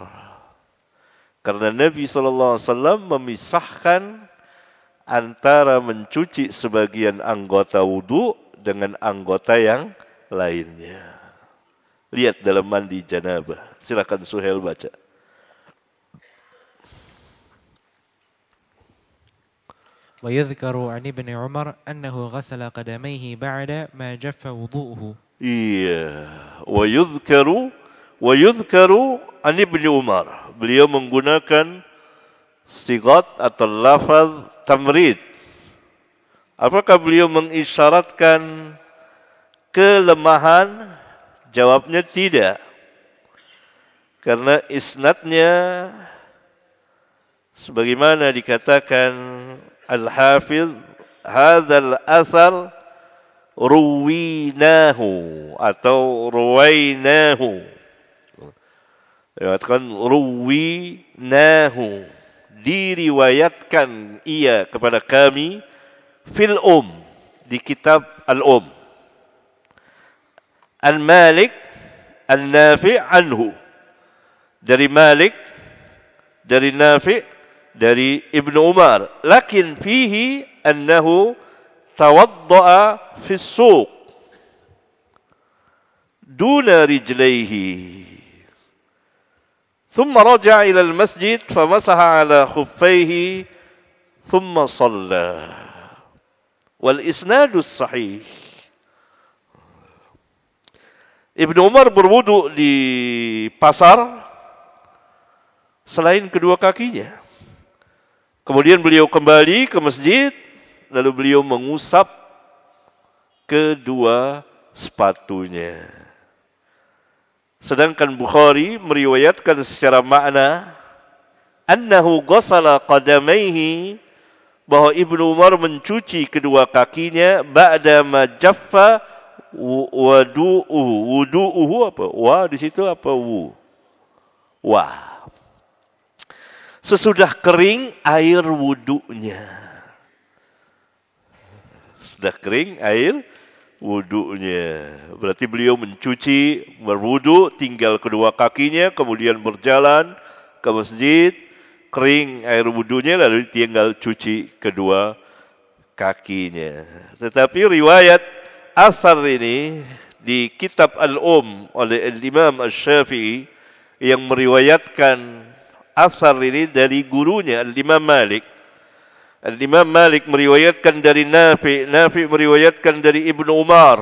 Karena Nabi SAW memisahkan antara mencuci sebagian anggota wudu dengan anggota yang lainnya. Lihat dalam mandi janabah. Silakan Suhail baca. ويذكر عن ابن عمر أنه غسل قدميه بعد ما جف وضوءه. Iya. ويذكر عن ابن Umar. Beliau menggunakan sigat atau lafaz tamrid. Apakah beliau mengisyaratkan kelemahan? Jawabnya tidak. Karena isnadnya sebagaimana dikatakan Al-Hafidh, hadzal asar ruwinahu atau ruwainahu. Dikatakan ruwinahu, diriwayatkan ia kepada kami fil di kitab al-Um. Al-Malik Al-Nafi' anhu, dari Malik, dari Nafi', dari Ibnu Umar. Lakin fihi annahu tawadda'a fi suq duna rijlaihi. ثم رجع إلى المسجد فمسح على خفيه ثم صلى والإسناد الصحيح. Ibnu Umar berwudu di pasar selain kedua kakinya. Kemudian beliau kembali ke masjid, lalu beliau mengusap kedua sepatunya. Sedangkan Bukhari meriwayatkan secara makna annahu ghassala qadamaihi, bahwa Ibnu Umar mencuci kedua kakinya ba'da ma jaffa wudu'uhu apa? Wa di situ apa wu? Wa. Sesudah kering air wudunya. Sudah kering air wudunya. Berarti beliau mencuci, berwudu, tinggal kedua kakinya, kemudian berjalan ke masjid, kering air wudunya, lalu tinggal cuci kedua kakinya. Tetapi riwayat asar ini di kitab Al-Um oleh Imam Asy-Syafi'i yang meriwayatkan asar ini dari gurunya Al-Imam Malik. Al-Imam Malik meriwayatkan dari Nafi', Nafi' meriwayatkan dari Ibnu Umar,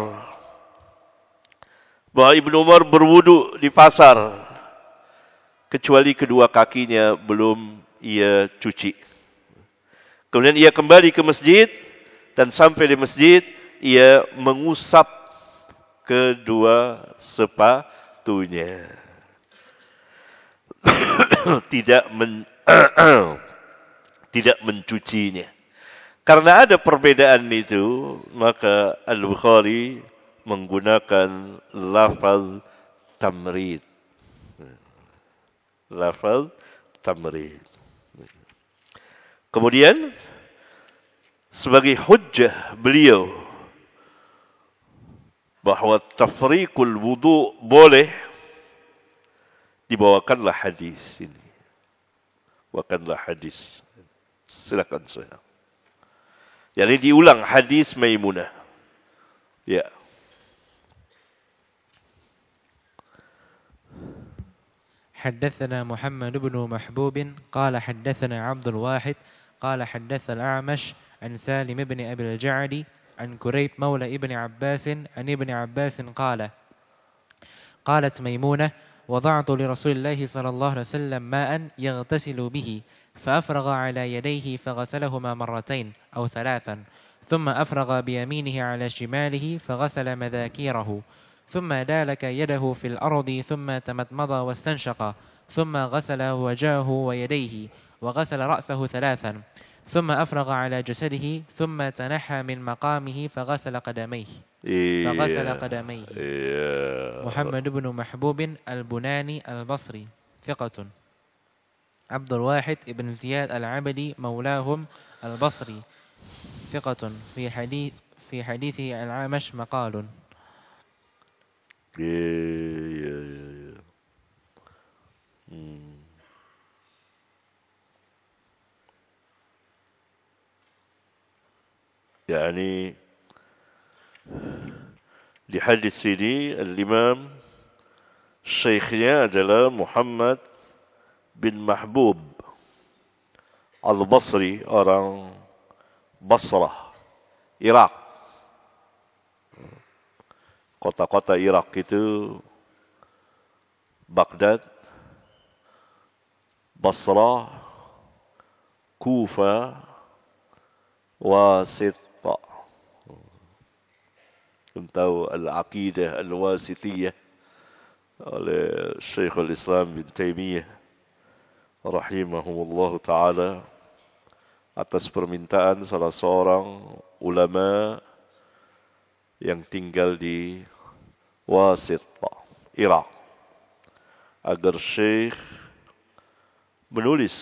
bahwa Ibnu Umar berwudu di pasar kecuali kedua kakinya belum ia cuci. Kemudian ia kembali ke masjid dan sampai di masjid ia mengusap kedua sepatunya. Tidak mencucinya. Karena ada perbedaan itu, maka Al-Bukhari menggunakan lafaz tamrid. Lafaz tamrid. Kemudian sebagai hujjah beliau bahwa tafriqul wudu boleh, dibawakanlah hadis ini. Bawakanlah hadis. Silakan saya. Jadi diulang hadis Maimunah. Ya. حدثنا محمد بن محبوب قال حدثنا عبد الواحد قال حدث الأعمش عن سالم بن أبي الجعد عن كريب مولى ابن عباس عن ابن عباس قال قالت ميمونة وضعت لرسول الله صلى الله عليه وسلم ماء يغتسل به فأفرغ على يديه فغسلهما مرتين أو ثلاثا ثم أفرغ بيمينه على شماله فغسل مذاكيره ثم دالك يده في الأرض ثم تمضمض واستنشق ثم غسل وجهه ويديه وغسل رأسه ثلاثا ثم أفرغ على جسده ثم تنحى من مقامه فغسل قدميه محمد بن محبوب البناني البصري ثقة. عبد الواحد بن زياد العبدي مولاهم البصري ثقة. في حديثه العامش مقال. yakni di hadis ini Al-Imam Syekhnya adalah Muhammad bin Mahbub Al-Basri, orang Basrah, Irak. Kota-kota Irak itu Baghdad, Basrah, Kufa, Wasita. Kita tahu Al-Aqidah Al-Wasitiyah oleh Syekhul Islam bin Taimiyah rahimahumullah ta'ala atas permintaan salah seorang ulama yang tinggal di Wasita, Irak, agar Syekh menulis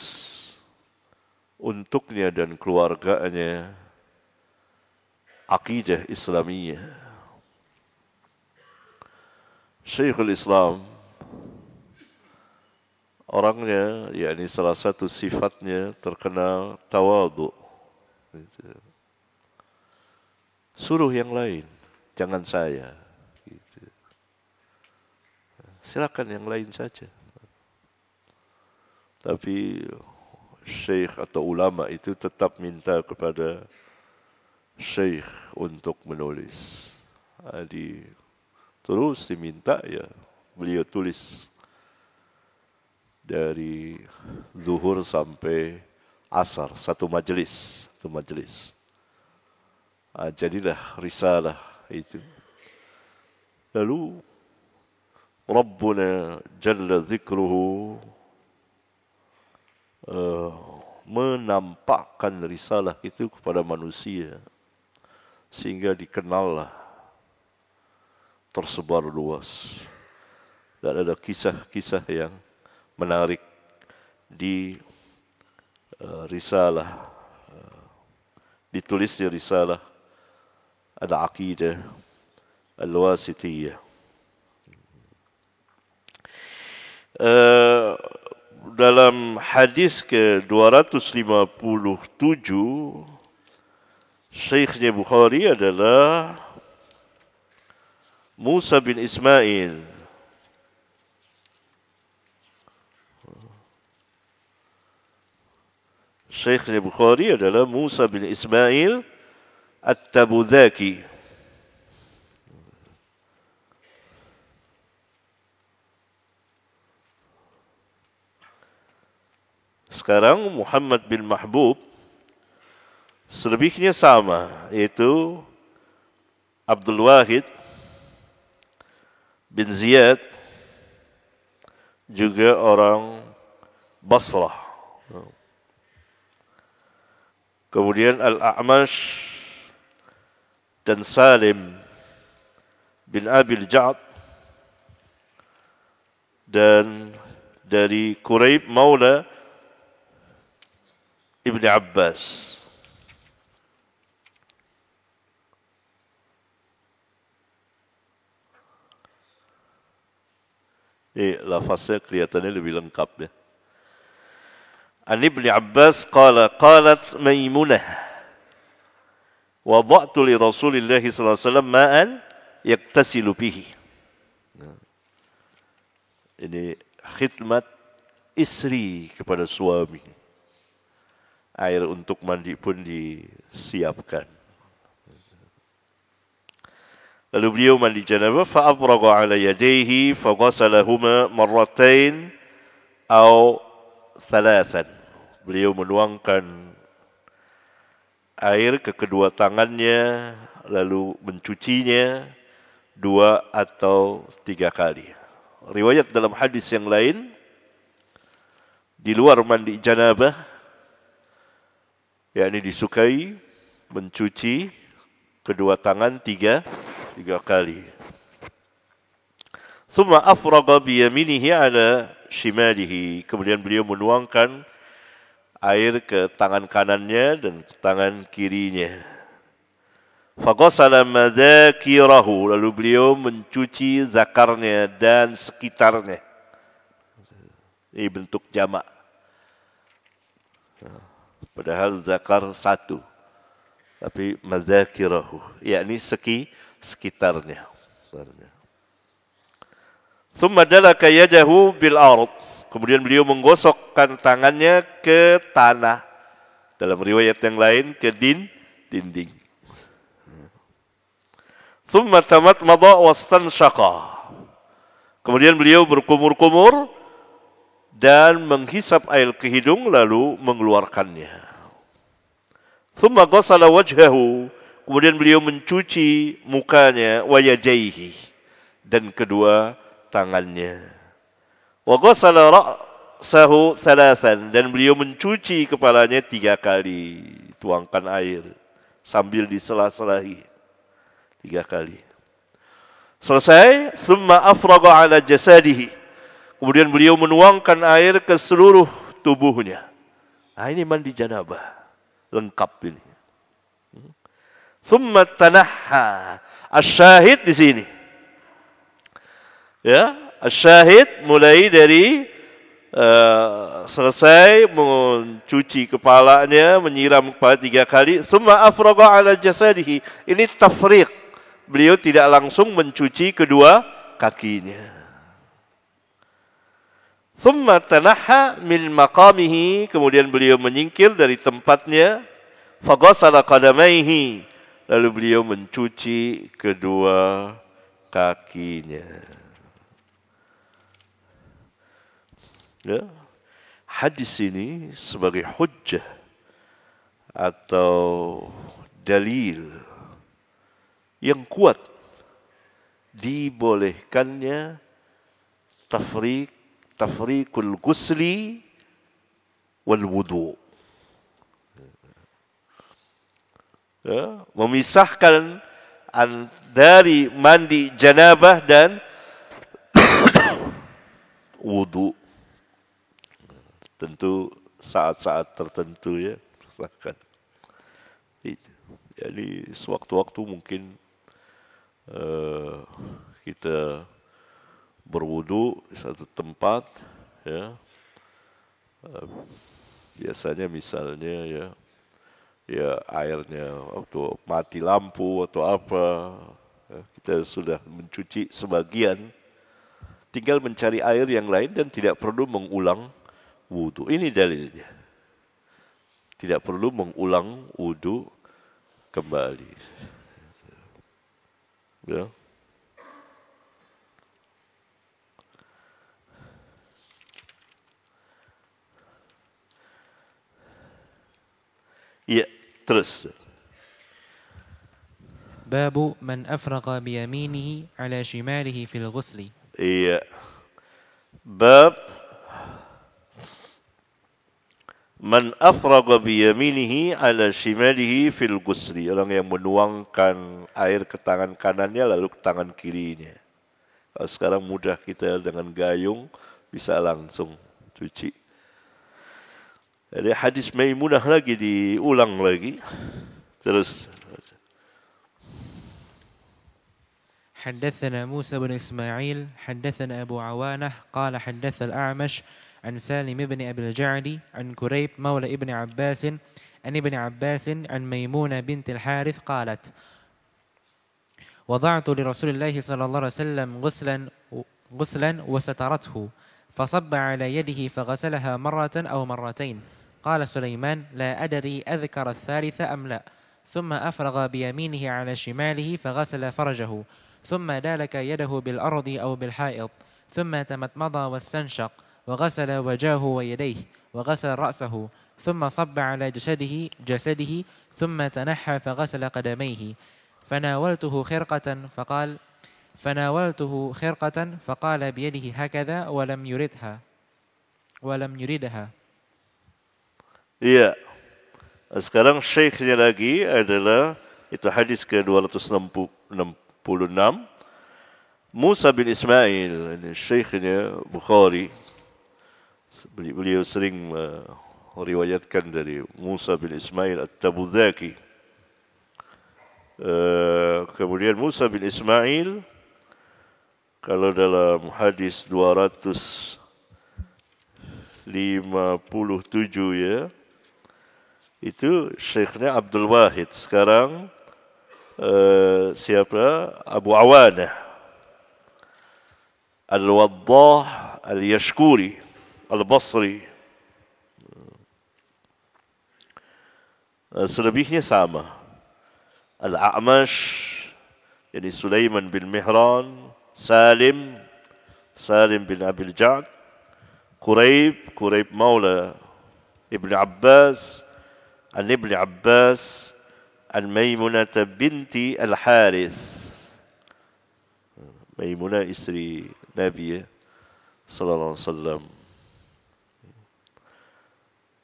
untuknya dan keluarganya akidah Islamiyah. Syekhul Islam orangnya, yakni salah satu sifatnya terkenal tawadhu. Suruh yang lain, jangan saya. Silakan yang lain saja. Tapi syekh atau ulama itu tetap minta kepada syekh untuk menulis. Terus diminta, ya beliau tulis dari zuhur sampai asar, satu majelis. Jadilah risalah itu. Lalu Rabbuna Jalla Zikruhu menampakkan risalah itu kepada manusia sehingga dikenallah, tersebar luas, dan ada kisah-kisah yang menarik di risalah, ditulisnya risalah Al-Aqidah Al-Wasitiyah. Dalam hadis ke-257, Syekhnya Bukhari adalah Musa bin Ismail. Syekhnya Bukhari adalah Musa bin Ismail At-Tabuzaki. Sekarang Muhammad bin Mahbub selebihnya sama, yaitu Abdul Wahid bin Ziyad, juga orang Basrah. Kemudian Al-A'mash dan Salim bin Abil Ja'ad, dan dari Quraib Maula Ibn Abbas. Lafaznya kelihatannya lebih lengkap ya. An Ibn Abbas qala qalat Maimunah wada'tu li Rasulillah sallallahu alaihi wasallam ma'an yaktasilu bihi. Ini khidmat istri kepada suami. Air untuk mandi pun disiapkan. Lalu beliau mandi janabah, fa'abragha ala yadayhi faghasalahuma marratain aw thalathan. Beliau menuangkan air ke kedua tangannya, lalu mencucinya 2 atau 3 kali. Riwayat dalam hadis yang lain, di luar mandi janabah, yakni disukai mencuci kedua tangan 3 kali. Thumma afraga bi yaminihi ala shimalihi. Kemudian beliau menuangkan air ke tangan kanannya dan tangan kirinya. Faghasala madakirahu. Lalu beliau mencuci zakarnya dan sekitarnya. Ini bentuk jamak. Padahal zakar 1. tapi madzakirahu, yakni sekitarnya. Thumma dalaka yadahu bil ard. Kemudian beliau menggosokkan tangannya ke tanah. Dalam riwayat yang lain ke dinding. Thumma tamatmada wastanshaqa. Kemudian beliau berkumur-kumur dan menghisap air ke hidung lalu mengeluarkannya. Thumma ghassala wajhahu. Kemudian beliau mencuci mukanya wa yadayhi dan kedua tangannya. Wa ghassala ra'sahu thalathan dan beliau mencuci kepalanya 3 kali. Tuangkan air sambil disela-selahi 3 kali. Selesai, thumma afraga ala jasadihi. Kemudian beliau menuangkan air ke seluruh tubuhnya. Nah, ini mandi janabah. Lengkap ini. Thumma tanahha. Asyahid di sini. Ya, asyahid mulai dari selesai mencuci kepalanya, menyiram kepala 3 kali. Thumma afraga ala jasadihi. Ini tafriq. Beliau tidak langsung mencuci kedua kakinya. Thumma tanahha min maqamihi. Kemudian beliau menyingkir dari tempatnya. Faghasala qadamaihi. Lalu beliau mencuci kedua kakinya. Ya. Hadis ini sebagai hujjah atau dalil yang kuat dibolehkannya tafriqul ghusli wal wudu. Ya, memisahkan dari mandi janabah dan wudu. Tentu saat-saat tertentu ya. Jadi sewaktu-waktu mungkin kita berwudu di satu tempat, ya. Biasanya misalnya ya airnya waktu mati lampu atau apa, ya, kita sudah mencuci sebagian, tinggal mencari air yang lain dan tidak perlu mengulang wudu. Ini dalilnya. Tidak perlu mengulang wudu kembali. Ya. Iya, terus. Babu man afraqa biyaminihi ala shimalihi fil ghusli. Iya. Bab man afraga biyaminihi ala shimalihi fil ghusli. Orang yang menuangkan air ke tangan kanannya lalu ke tangan kirinya. Kalau sekarang mudah kita dengan gayung bisa langsung cuci. Jadi hadis Maimunah lagi diulang lagi. Terus. حدثنا موسى بن إسماعيل حدثنا أبو عوانة قال حدث الأعمش عن سالم بن أبي الجعد عن كريب مولى ابن عباس عن ابن عباس عن ميمونة بنت الحارث قالت وضعت لرسول الله صلى الله عليه وسلم غسلا وسترته فصب على يده فغسلها مرة أو مرتين. قال سليمان لا أدري أذكر الثالثة أم لا. ثم أفرغ بيمينه على شماله فغسل فرجه ثم دالك يده بالأرض أو بالحائط ثم تمتمض واستنشق وغسل وجهه ويديه وغسل رأسه ثم صب على جسده ثم تنحى فغسل قدميه فناولته خرقة فقال بيده هكذا ولم يردها. Iya. Sekarang syekhnya lagi adalah itu hadis ke-266. Musa bin Ismail, ini syekhnya Bukhari. Beliau sering meriwayatkan dari Musa bin Ismail At-Tabuzaki. Kemudian Musa bin Ismail, kalau dalam hadis 257 ya, Itu syekhnya Abdul Wahid. Sekarang siapa? Abu Awanah Al-Waddah Al-Yashkuri Al-Basri. Selebihnya sama. Al-A'mash, yani Sulaiman bin Mihran, Salim bin Abil Ja'd, Quraib maula Ibn Abbas, an Ibn Abbas, an Maimunah binti Al-Harith. Maimunah istri Nabi sallallahu alaihi wasallam.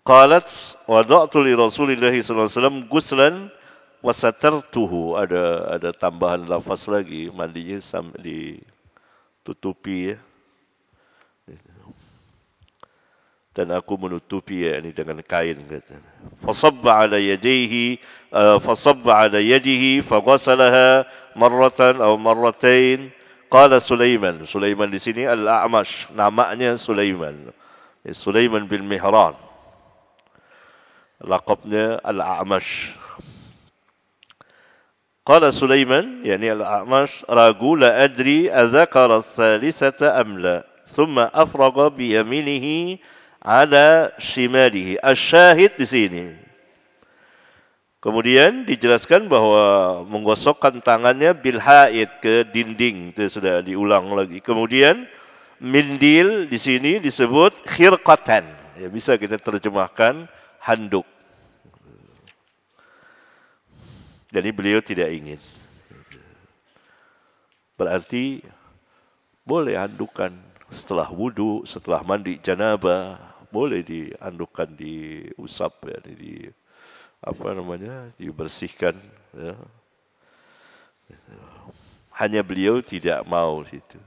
Qalat wada'tu li Rasulillah sallallahu alaihi wasallam ghuslan wa satartuhu. Ada tambahan lafaz lagi, mandinya sampai ditutupi ya. Dan aku menutupi ya, ini dengan kain kata. Fasabba ala yadihi faghasalaha marratan aw marratain. Qala Sulaiman di sini Al-A'mash, namanya Sulaiman. Sulaiman bin Mihran. Laqabnya Al-A'mash. Qala Sulaiman, yani Al-A'mash, ragu la adri adzakara as-salisata am la. Thumma afraga bi yaminihi ala shimalihi. Asy-syahid di sini. Kemudian dijelaskan bahwa menggosokkan tangannya bil haid ke dinding, itu sudah diulang lagi. Kemudian mindil di sini disebut khirqatan. Ya, bisa kita terjemahkan handuk. Jadi beliau tidak ingin. Berarti boleh handukan setelah wudu, setelah mandi janabah, boleh diandukkan, diusap ya, dibersihkan ya. Hanya beliau tidak mau situ.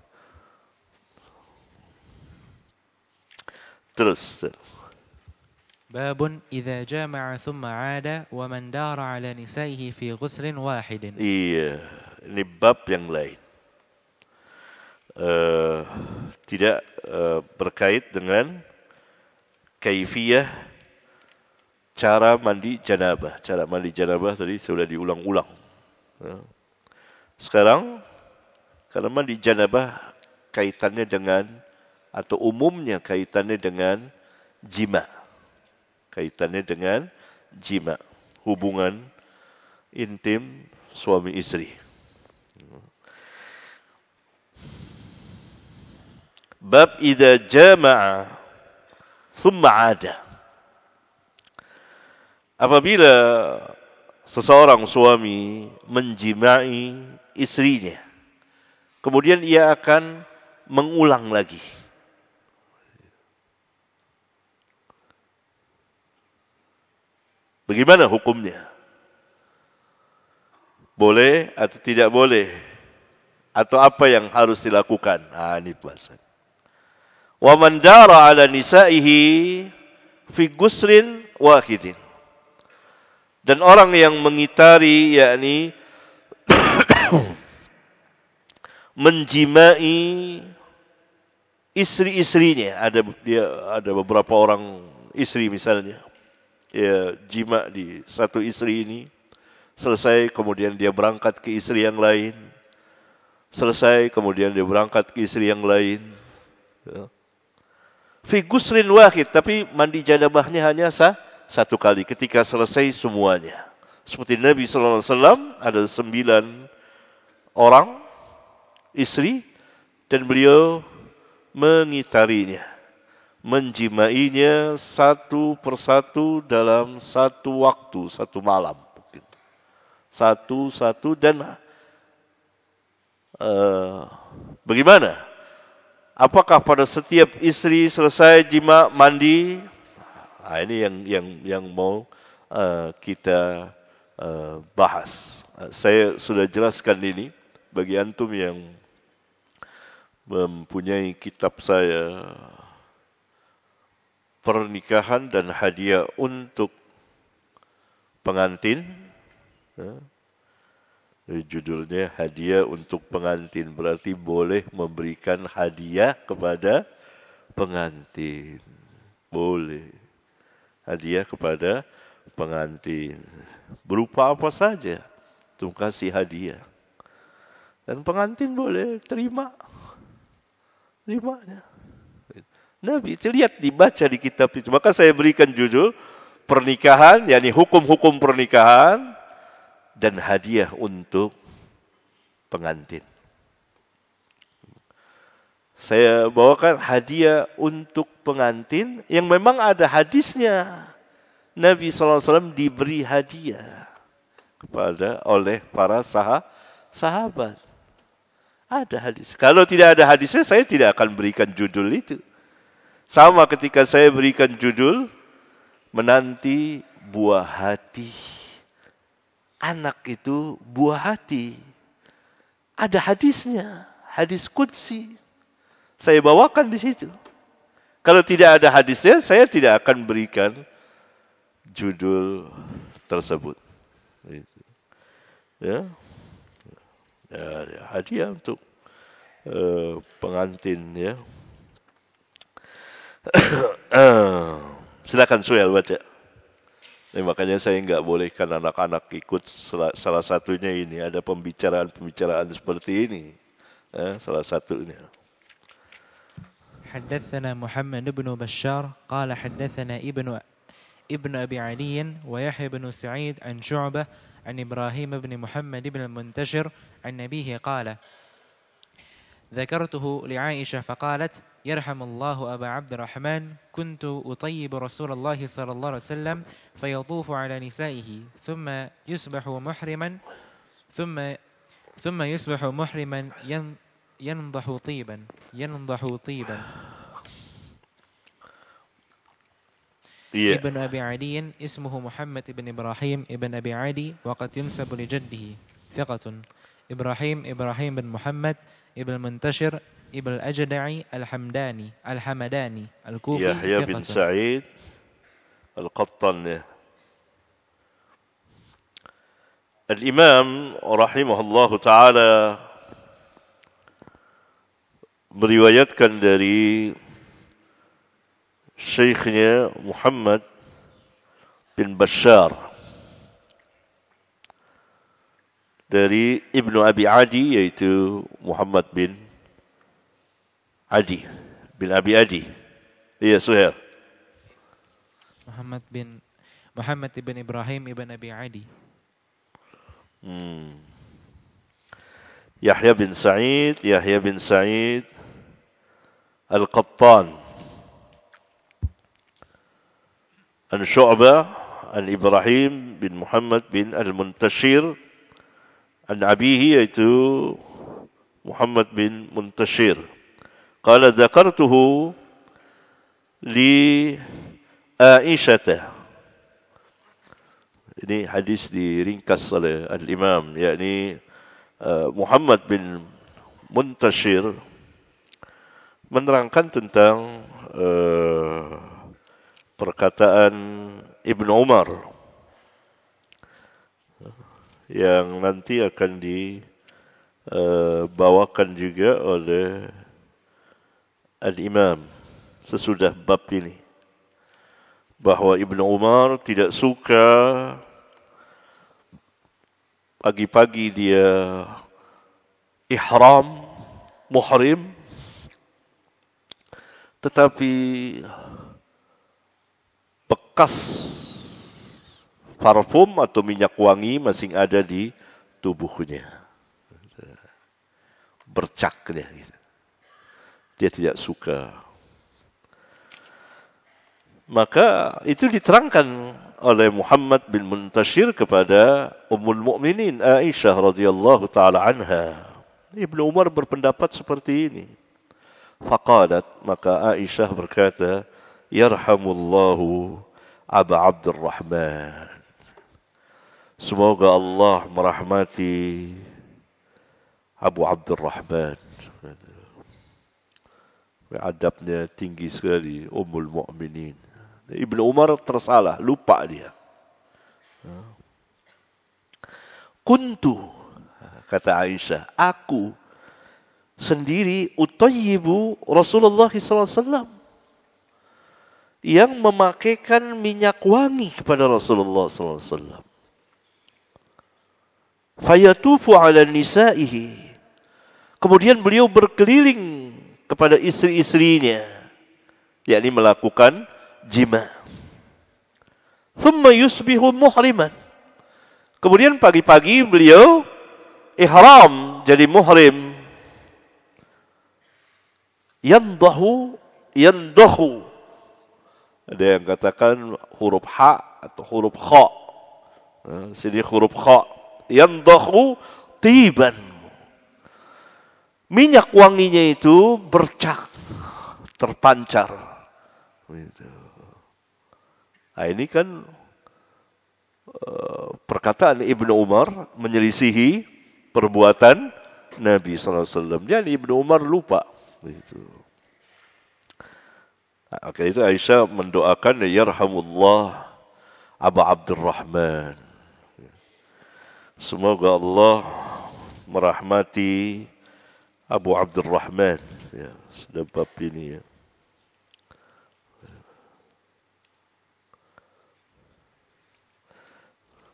Terus Babun idza jama'a thumma 'ada wa man dara 'ala nisaihi fi ghuslin wahidin. Iya, ini bab yang lain. Tidak berkait dengan kaifiyah cara mandi janabah. Cara mandi janabah tadi sudah diulang-ulang. Sekarang, karena mandi janabah kaitannya dengan, atau umumnya kaitannya dengan jima. Kaitannya dengan jima. Hubungan intim suami istri. Bab idza jama'a thumma 'ada. Apabila seseorang suami menjimai istrinya, kemudian ia akan mengulang lagi. Bagaimana hukumnya? Boleh atau tidak boleh? Atau apa yang harus dilakukan? Ini bahasan. Wa man dara 'ala nisaihi fi ghuslin wahidin. Dan orang yang mengitari, yakni menjimai istri-istrinya. Ada beberapa orang istri misalnya, ya jima di satu istri ini, selesai kemudian dia berangkat ke istri yang lain, selesai kemudian dia berangkat ke istri yang lain. Ya. Fi ghuslin wahid, tapi mandi janabahnya hanya satu kali ketika selesai semuanya. Seperti Nabi SAW ada 9 orang istri dan beliau mengitarinya, menjimainya satu persatu dalam satu waktu, satu malam. Satu-satu dan bagaimana? Apakah pada setiap istri selesai jima mandi? Ini yang mau kita bahas. Saya sudah jelaskan ini bagi antum yang mempunyai kitab saya pernikahan dan hadiah untuk pengantin. Judulnya hadiah untuk pengantin, berarti boleh memberikan hadiah kepada pengantin. Boleh. Hadiah kepada pengantin. Berupa apa saja. Itu kasih hadiah. Dan pengantin boleh terima. Terimanya. Nabi, lihat dibaca di kitab itu. Maka saya berikan judul pernikahan, yakni hukum-hukum pernikahan dan hadiah untuk pengantin. Saya bawakan hadiah untuk pengantin yang memang ada hadisnya. Nabi SAW diberi hadiah oleh para sahabat. Ada hadis. Kalau tidak ada hadisnya, saya tidak akan berikan judul itu. Sama ketika saya berikan judul menanti buah hati. Anak itu buah hati. Ada hadisnya, hadis qudsi. Saya bawakan di situ. Kalau tidak ada hadisnya, saya tidak akan berikan judul tersebut. Ya, hadiah untuk pengantin, ya. Silakan Suhel baca. Makanya saya enggak bolehkan anak-anak ikut, salah satunya ini, ada pembicaraan seperti ini. Salah satunya. حدثنا محمد بن بشار قال حدثنا ابن أبي علي ويحيى بن سعيد عن شعبة عن إبراهيم بن محمد بن المنتشر عن أبيه قال ذكرته لعائشة فقالت يرحم الله أبا عبد الرحمن كنت أطيب رسول الله صلى الله عليه وسلم فيطوف على نسائه ثم يصبح محرما ثم يصبح محرما ينضح طيبا ابن أبي عدي اسمه محمد بن إبراهيم ابن أبي عدي وقد ينسب لجده ثقة إبراهيم بن محمد ابن المنتشر ابن الأجدعي الحمداني الكوفي يحيى بن سعيد القطان. الإمام رحمه الله تعالى meriwayatkan dari syekhnya Muhammad bin Bashar dari Ibnu Abi Adi, yaitu Muhammad bin Adi bin Abi Adi. Iya, Suhail. Muhammad ibn Ibrahim ibn Abi Adi. Yahya bin Sa'id Al-Qattan an Syu'bah an Ibrahim bin Muhammad bin Al-Muntashir an abihi, yaitu Muhammad bin Muntashir. Qala dzakartuhu li Aisyah. Ini hadis diringkas oleh Al-Imam, yakni Muhammad bin Muntashir menerangkan tentang perkataan Ibnu Umar yang nanti akan dibawakan juga oleh Al-Imam sesudah bab ini, bahwa Ibnu Umar tidak suka pagi-pagi dia muhrim, tetapi bekas parfum atau minyak wangi masih ada di tubuhnya, bercaknya. Dia tidak suka. Maka itu diterangkan oleh Muhammad bin Muntashir kepada Ummul Mukminin Aisyah radhiyallahu taala anha. Ibnu Umar berpendapat seperti ini. Faqalat, maka Aisyah berkata, yarhamullahu Aba Abdurrahman. Semoga Allah merahmati Abu Abdurrahman. Adabnya tinggi sekali, Ummul Mukminin. Ibnu Umar tersalah, lupa dia. Kuntu, kata Aisyah, aku sendiri utayyibu Rasulullah SAW. yang memakaikan minyak wangi kepada Rasulullah SAW. Fayatufu ala nisaihi. Kemudian beliau berkeliling kepada istri-istrinya, yakni melakukan jima. Thumma yusbihu muhriman. Kemudian pagi-pagi beliau ihram jadi muhrim. Yandahu. Ada yang katakan huruf ha atau huruf kha. Sini huruf kha. Yandahu tiban. Minyak wanginya itu bercak, terpancar. Nah, ini kan perkataan Ibnu Umar menyelisihi perbuatan Nabi SAW. Jadi Ibnu Umar lupa. Nah, itu Aisyah mendoakan, yarhamullah Abu Abdurrahman. Semoga Allah merahmati Abu Abdurrahman, ya, sudah bab ini ya.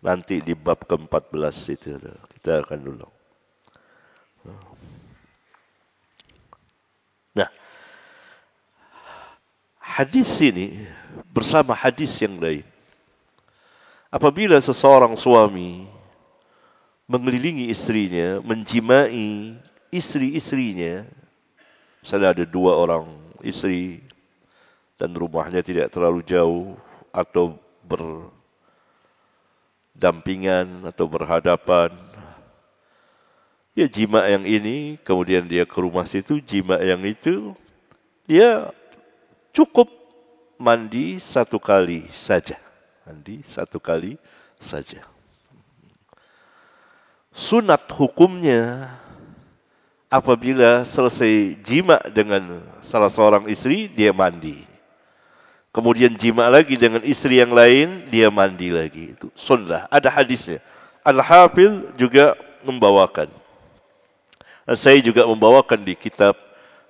Nanti di bab ke-14 itu kita akan dulu. Nah, hadis ini bersama hadis yang lain. Apabila seseorang suami mengelilingi istrinya, menjimai istri-istrinya, misalnya ada 2 orang istri dan rumahnya tidak terlalu jauh atau berdampingan atau berhadapan, ya jima yang ini, kemudian dia ke rumah situ, jima yang itu, dia cukup mandi 1 kali saja. Mandi 1 kali saja. Sunat hukumnya, apabila selesai jima dengan salah seorang istri, dia mandi. Kemudian jima lagi dengan istri yang lain, dia mandi lagi. Itu sunnah, ada hadisnya. Al-Hafidh juga membawakan. Saya juga membawakan di kitab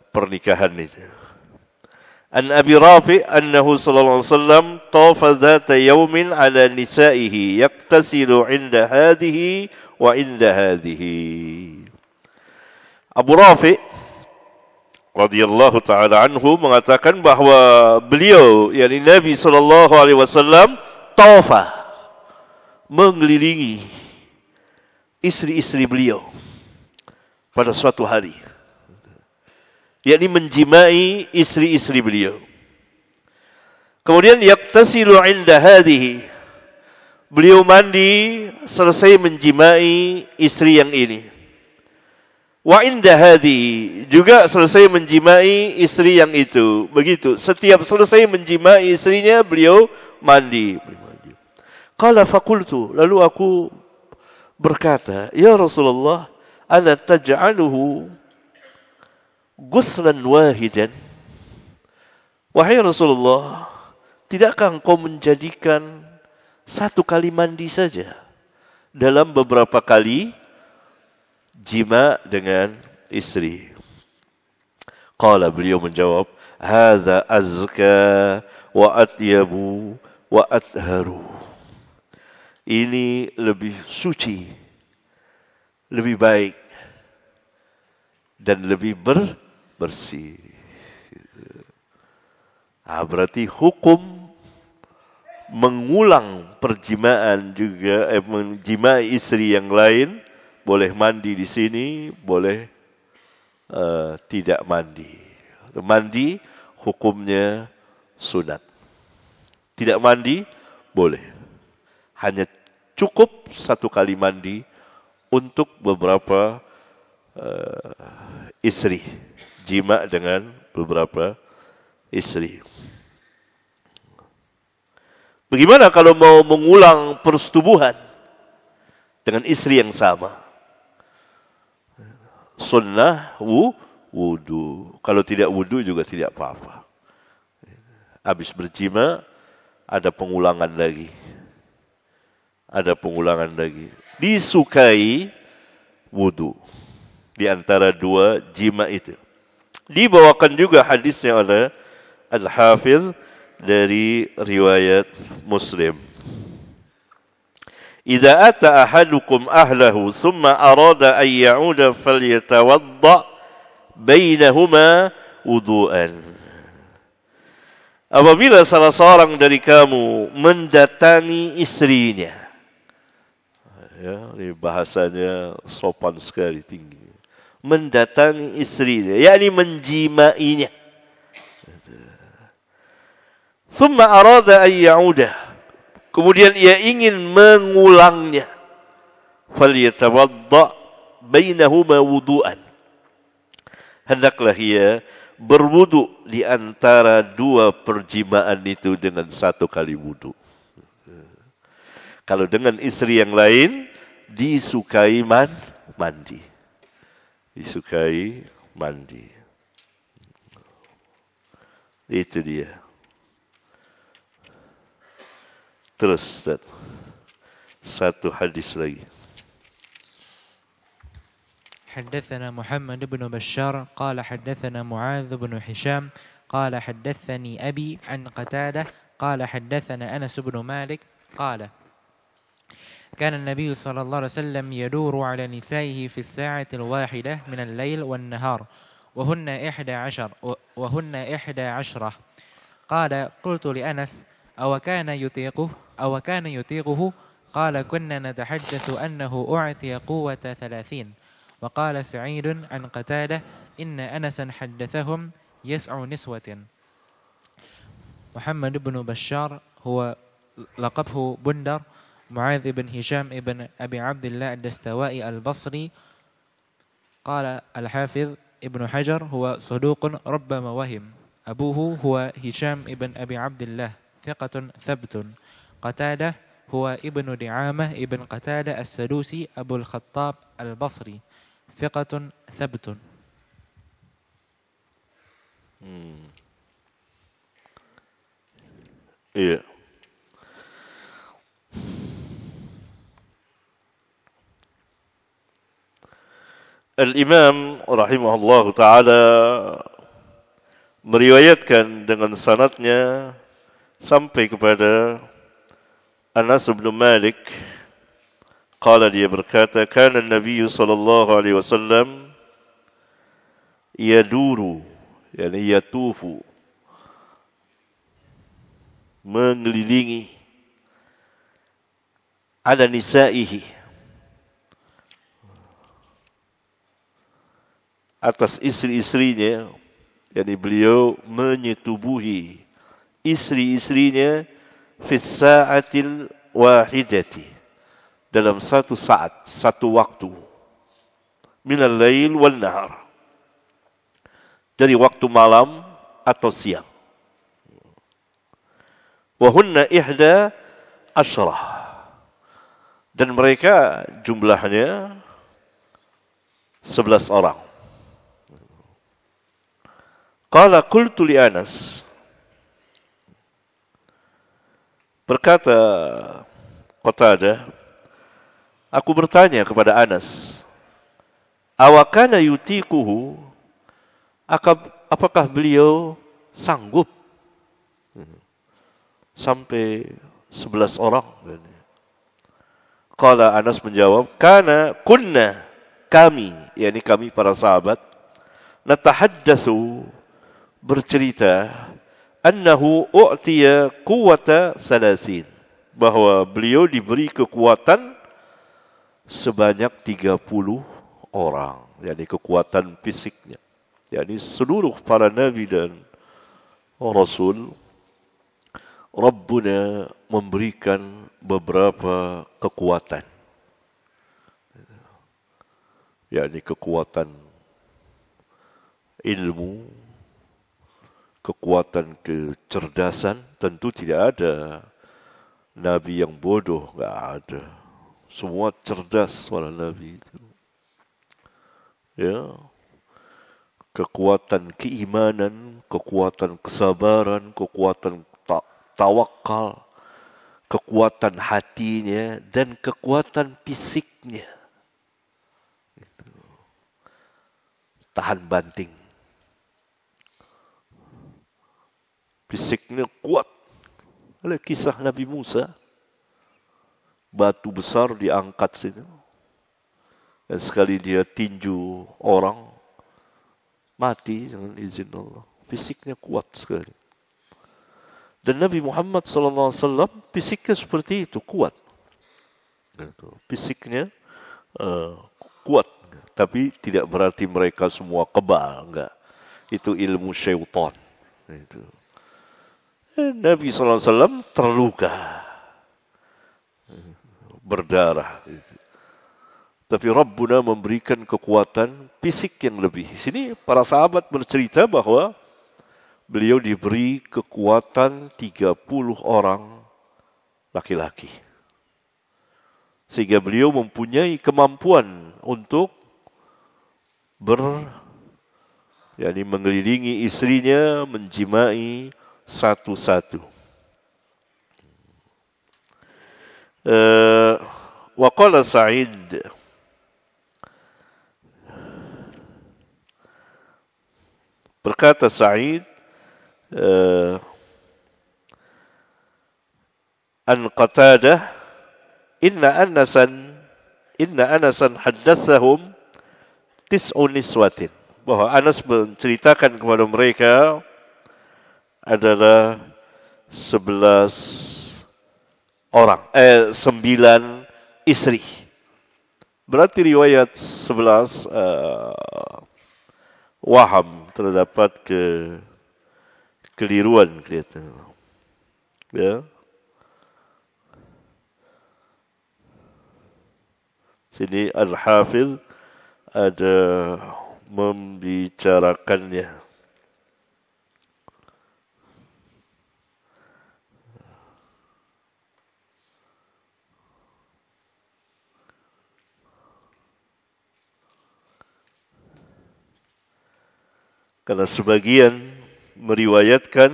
pernikahan itu. An Abi Rafi' annahu sallallahu alaihi wasallam tawafa dhata yawmin ala nisaihi yaktasilu inda hadhihi wa inda hadhihi. Abu Rafi' radhiyallahu taala anhu mengatakan bahwa beliau, yakni Nabi sallallahu alaihi wasallam, tawafa, mengelilingi istri-istri beliau pada suatu hari, yakni menjimai istri-istri beliau. Kemudian yaktasilu inda hadhihi, beliau mandi selesai menjimai istri yang ini. Wa inda hadhihi, juga selesai menjimai istri yang itu. Begitu, setiap selesai menjimai istrinya, beliau mandi. Qala faqultu, lalu aku berkata, ya Rasulullah, ala taj'aluhu ghuslan wahidan? Wahai Rasulullah, tidakkah engkau menjadikan 1 kali mandi saja dalam beberapa kali jima dengan istri? Qala, beliau menjawab, hadza azka wa atyabu wa atharu. Ini lebih suci, lebih baik, dan lebih bersih. Berarti hukum mengulang perjimaan juga, menjimai istri yang lain, boleh mandi di sini, boleh tidak mandi. Mandi hukumnya sunat. Tidak mandi boleh. Hanya cukup 1 kali mandi untuk beberapa istri. Jima dengan beberapa istri. Bagaimana kalau mau mengulang persetubuhan dengan istri yang sama? Sunnah wudu. Kalau tidak wudu juga tidak apa-apa. Habis berjima, ada pengulangan lagi. Ada pengulangan lagi. Disukai wudu. Di antara 2 jima itu. Dibawakan juga hadisnya oleh Al-Hafidh dari riwayat Muslim. Idza ata ahadukum ahlahu thumma arada an ya'uda falyatawadda bainahuma wudu'an. Apabila salah seorang dari kamu mendatangi istrinya, ya, ini bahasanya sopan sekali, tinggi. Mendatangi istrinya, yakni menjimainya. Thumma arada an ya'uda, kemudian ia ingin mengulangnya. Falyatawadda bainahuma wudu'an. Hendaklah ia berwudu di antara dua perjimaan itu dengan satu kali wudu. Kalau dengan istri yang lain, disukai mandi. Disukai mandi. Itu dia. Terus, Ustaz. Satu hadis lagi. حدثنا محمد بن بشار قال حدثنا معاذ بن هشام قال حدثني أبي عن قتادة قال حدثنا أنس بن مالك قال كان النبي صلى الله عليه وسلم يدور على نسائه في الساعة الواحدة من الليل والنهار وهن 11 قال قلت لأنس أو كان يطيقه قال كنا نتحدث أنه أعطي قوة 30. وقال سعيد عن قتادة إن أنسا حدثهم يسع نسوة. محمد بن بشار هو لقبه بندر. معاذ بن هشام ابن أبي عبد الله الدستوائي البصري. قال الحافظ ابن حجر هو صدوق ربما وهم. أبوه هو هشام ابن أبي عبد الله ثقة ثبت. قتادة هو ابن دعامة ابن قتادة السدوسي أبو الخطاب البصري ثقة ثبت. Iya. Al-Imam rahimahullah ta'ala meriwayatkan dengan sanadnya sampai kepada Anas bin Malik. Qala, dia berkata, kana Nabi sallallahu alaihi wasallam yaduru, yakni yatufu, mengelilingi ala nisaihi, atas istri-istrinya, yakni beliau menyetubuhi istri-istrinya fi sa'atil wahidati, dalam satu saat, satu waktu, minal lail wal nahar, dari waktu malam atau siang. Wahunna 11, dan mereka jumlahnya 11 orang. Qala qultu li Anas, berkata Qatadah, aku bertanya kepada Anas, awakana yutikuhu, apakah beliau sanggup sampai 11 orang? Qala, Anas menjawab, kunna, kami, yakni kami para sahabat, natahaddatsu, bercerita, annahu u'tiya quwwata 30, bahwa beliau diberi kekuatan sebanyak 30 orang, yakni kekuatan fisiknya. Yakni seluruh para nabi dan rasul, Rabbuna memberikan beberapa kekuatan. Yakni kekuatan ilmu, kekuatan kecerdasan. Tentu tidak ada nabi yang bodoh, enggak ada. Semua cerdas para nabi itu. Ya. Kekuatan keimanan, kekuatan kesabaran, kekuatan tawakal, kekuatan hatinya, dan kekuatan fisiknya. Tahan banting. Fisiknya kuat. Oleh kisah Nabi Musa, batu besar diangkat situ. Dan sekali dia tinju orang, mati dengan izin Allah. Fisiknya kuat sekali. Dan Nabi Muhammad SAW fisiknya seperti itu, kuat. Fisiknya kuat. Tapi tidak berarti mereka semua kebal, enggak. Itu ilmu syaitan. Itu. Nabi SAW terluka, berdarah. Tapi Rabbuna memberikan kekuatan fisik yang lebih. Sini para sahabat bercerita bahwa beliau diberi kekuatan 30 orang laki-laki. Sehingga beliau mempunyai kemampuan untuk mengelilingi istrinya, menjimai satu-satu. Wa qala Sa'id, berkata Sa'id an Qatadah, inna Anasan haddatsahum tis'u niswatin, bahwa Anas menceritakan kepada mereka adalah 9 istri. Berarti riwayat 11 waham, terdapat kekeliruan kelihatan. Ya. Sini Al-Hafidh ada membicarakannya. Karena sebagian meriwayatkan,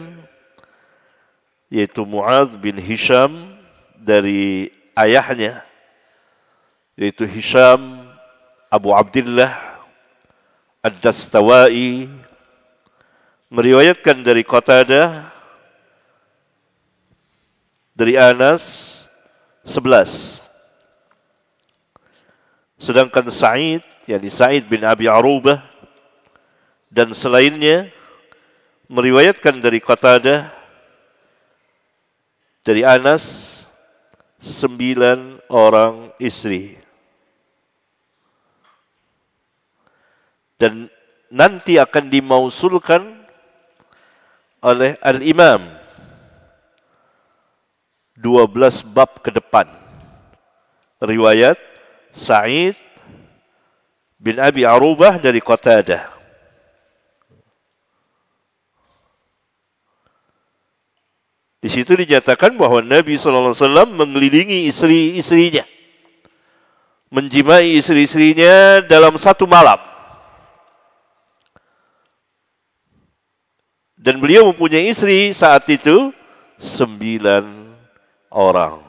yaitu Mu'adz bin Hisham dari ayahnya, yaitu Hisham Abu Abdillah Ad-Dastawai, meriwayatkan dari Qatadah, dari Anas 11. Sedangkan Sa'id, yakni Sa'id bin Abi Arubah, dan selainnya meriwayatkan dari Qatadah, dari Anas 9 orang istri. Dan nanti akan dimausulkan oleh Al-Imam 12 bab ke depan. Riwayat Sa'id bin Abi Arubah dari Qatadah. Di situ dinyatakan bahwa Nabi SAW mengelilingi istri-istrinya, menjimai istri-istrinya dalam satu malam. Dan beliau mempunyai istri saat itu 9 orang.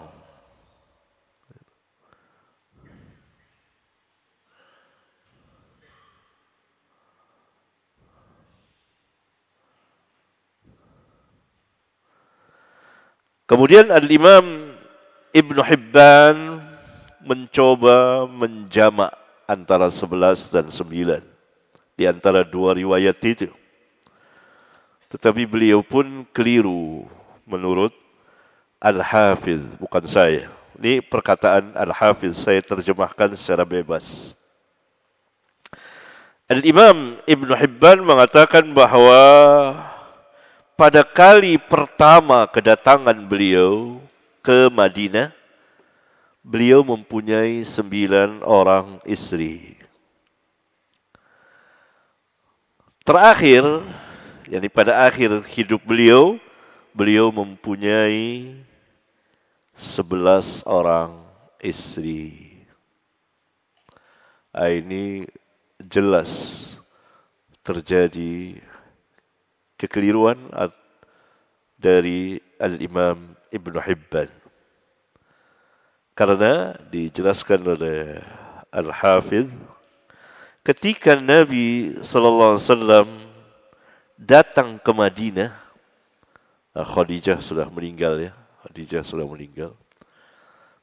Kemudian Al-Imam Ibn Hibban mencoba menjamak antara 11 dan 9 di antara dua riwayat itu. Tetapi beliau pun keliru menurut Al-Hafidh, bukan saya. Ini perkataan Al-Hafidh, saya terjemahkan secara bebas. Al-Imam Ibn Hibban mengatakan bahwa pada kali pertama kedatangan beliau ke Madinah, beliau mempunyai 9 orang istri. Terakhir, yakni pada akhir hidup beliau, beliau mempunyai 11 orang istri. Ini jelas terjadi kekeliruan dari Al-Imam Ibn Hibban. Karena dijelaskan oleh Al-Hafidh, ketika Nabi SAW datang ke Madinah, Khadijah sudah meninggal ya, Khadijah sudah meninggal.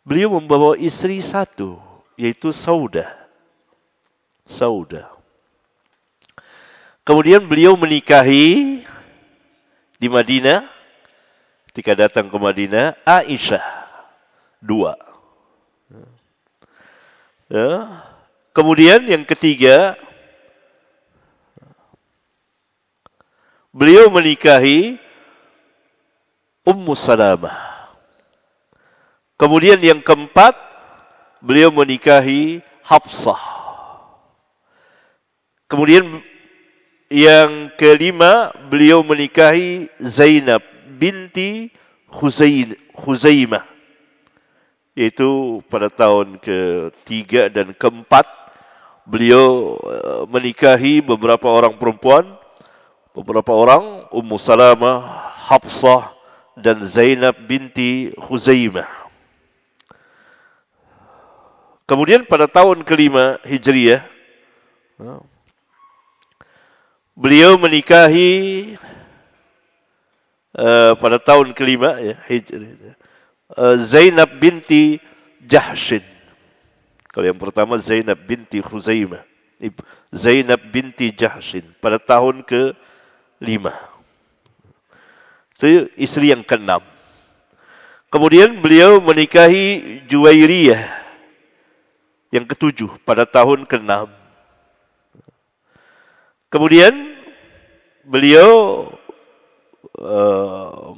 Beliau membawa istri satu, yaitu Saudah. Kemudian beliau menikahi di Madinah, ketika datang ke Madinah, Aisyah, 2. Ya. Kemudian yang ketiga, beliau menikahi Ummu Salamah. Kemudian yang keempat, beliau menikahi Hafsah. Kemudian yang kelima, beliau menikahi Zainab binti Khuzaimah. Yaitu pada tahun ke-3 dan ke-4, beliau menikahi beberapa orang perempuan, Ummu Salamah, Hafsah, dan Zainab binti Khuzaimah. Kemudian pada tahun ke-5 Hijriah, beliau menikahi pada tahun ke-5 ya, Zainab binti Jahshin. Kalau yang pertama Zainab binti Khuzaimah, Zainab binti Jahshin pada tahun ke-5. Itu istri yang ke-6. Kemudian beliau menikahi Juwairiyah yang ke-7 pada tahun ke-6. Kemudian beliau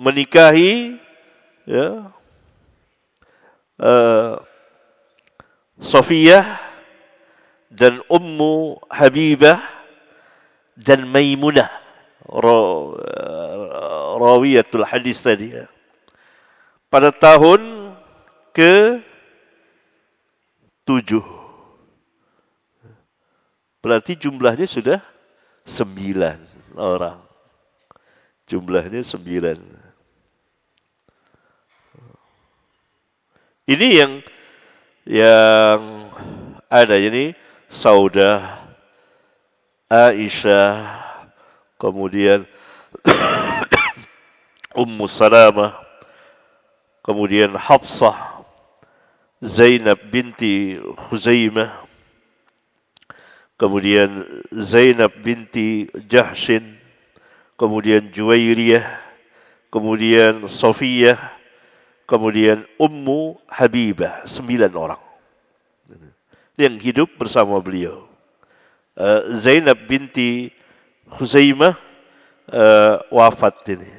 menikahi ya, Sofiyah dan Ummu Habibah dan Maimunah, rawiyatul hadis tadi ya, pada tahun ke-7. Berarti jumlahnya sudah 9 orang. Jumlahnya 9. Ini yang ada ini Saudah, Aisyah, kemudian Ummu Salamah, kemudian Hafsah, Zainab binti Khuzaimah, kemudian Zainab binti Jahshin, kemudian Juwairiyah, kemudian Sofiyah, kemudian Ummu Habibah. 9 orang yang hidup bersama beliau. Zainab binti Khuzaimah wafat ini.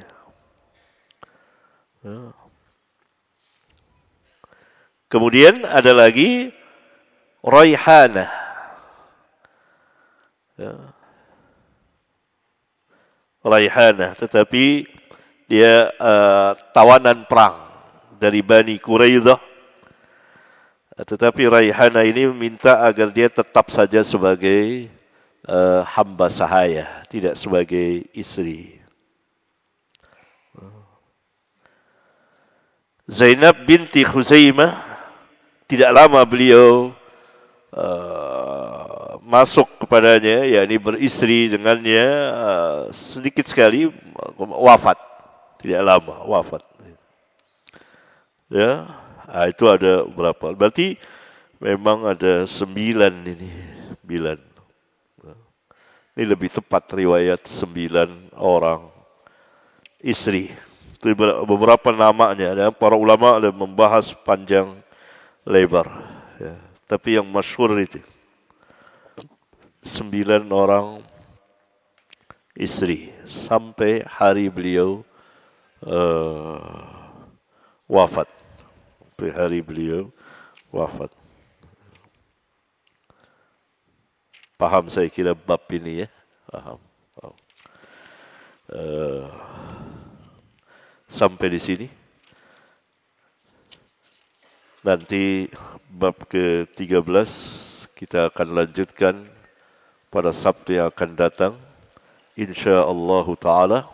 Kemudian ada lagi Raihanah. Raihanah, tetapi dia tawanan perang dari Bani Quraidah. Tetapi Raihanah ini minta agar dia tetap saja sebagai hamba sahaya, tidak sebagai istri. Zainab binti Khuzaimah, tidak lama beliau masuk kepadanya, yakni beristri dengannya, sedikit sekali wafat, tidak lama wafat. Ya, itu ada berapa? Berarti memang ada 9 ini, 9. Ini lebih tepat riwayat 9 orang istri. Itu beberapa namanya, ya. Para ulama ada membahas panjang lebar. Ya. Tapi yang masyhur itu 9 orang istri sampai hari beliau wafat. Sampai hari beliau wafat. Paham saya kira bab ini ya? Paham. Sampai di sini. Nanti bab ke-13 kita akan lanjutkan pada Sabtu yang akan datang, insyaallah taala.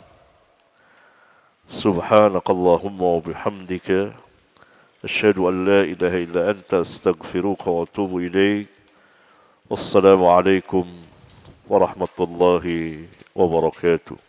Subhanakallahumma wa bihamdika asyhadu an la ilaha illa anta astaghfiruka wa atubu ilaik. Wassalamu alaikum warahmatullahi wabarakatuh.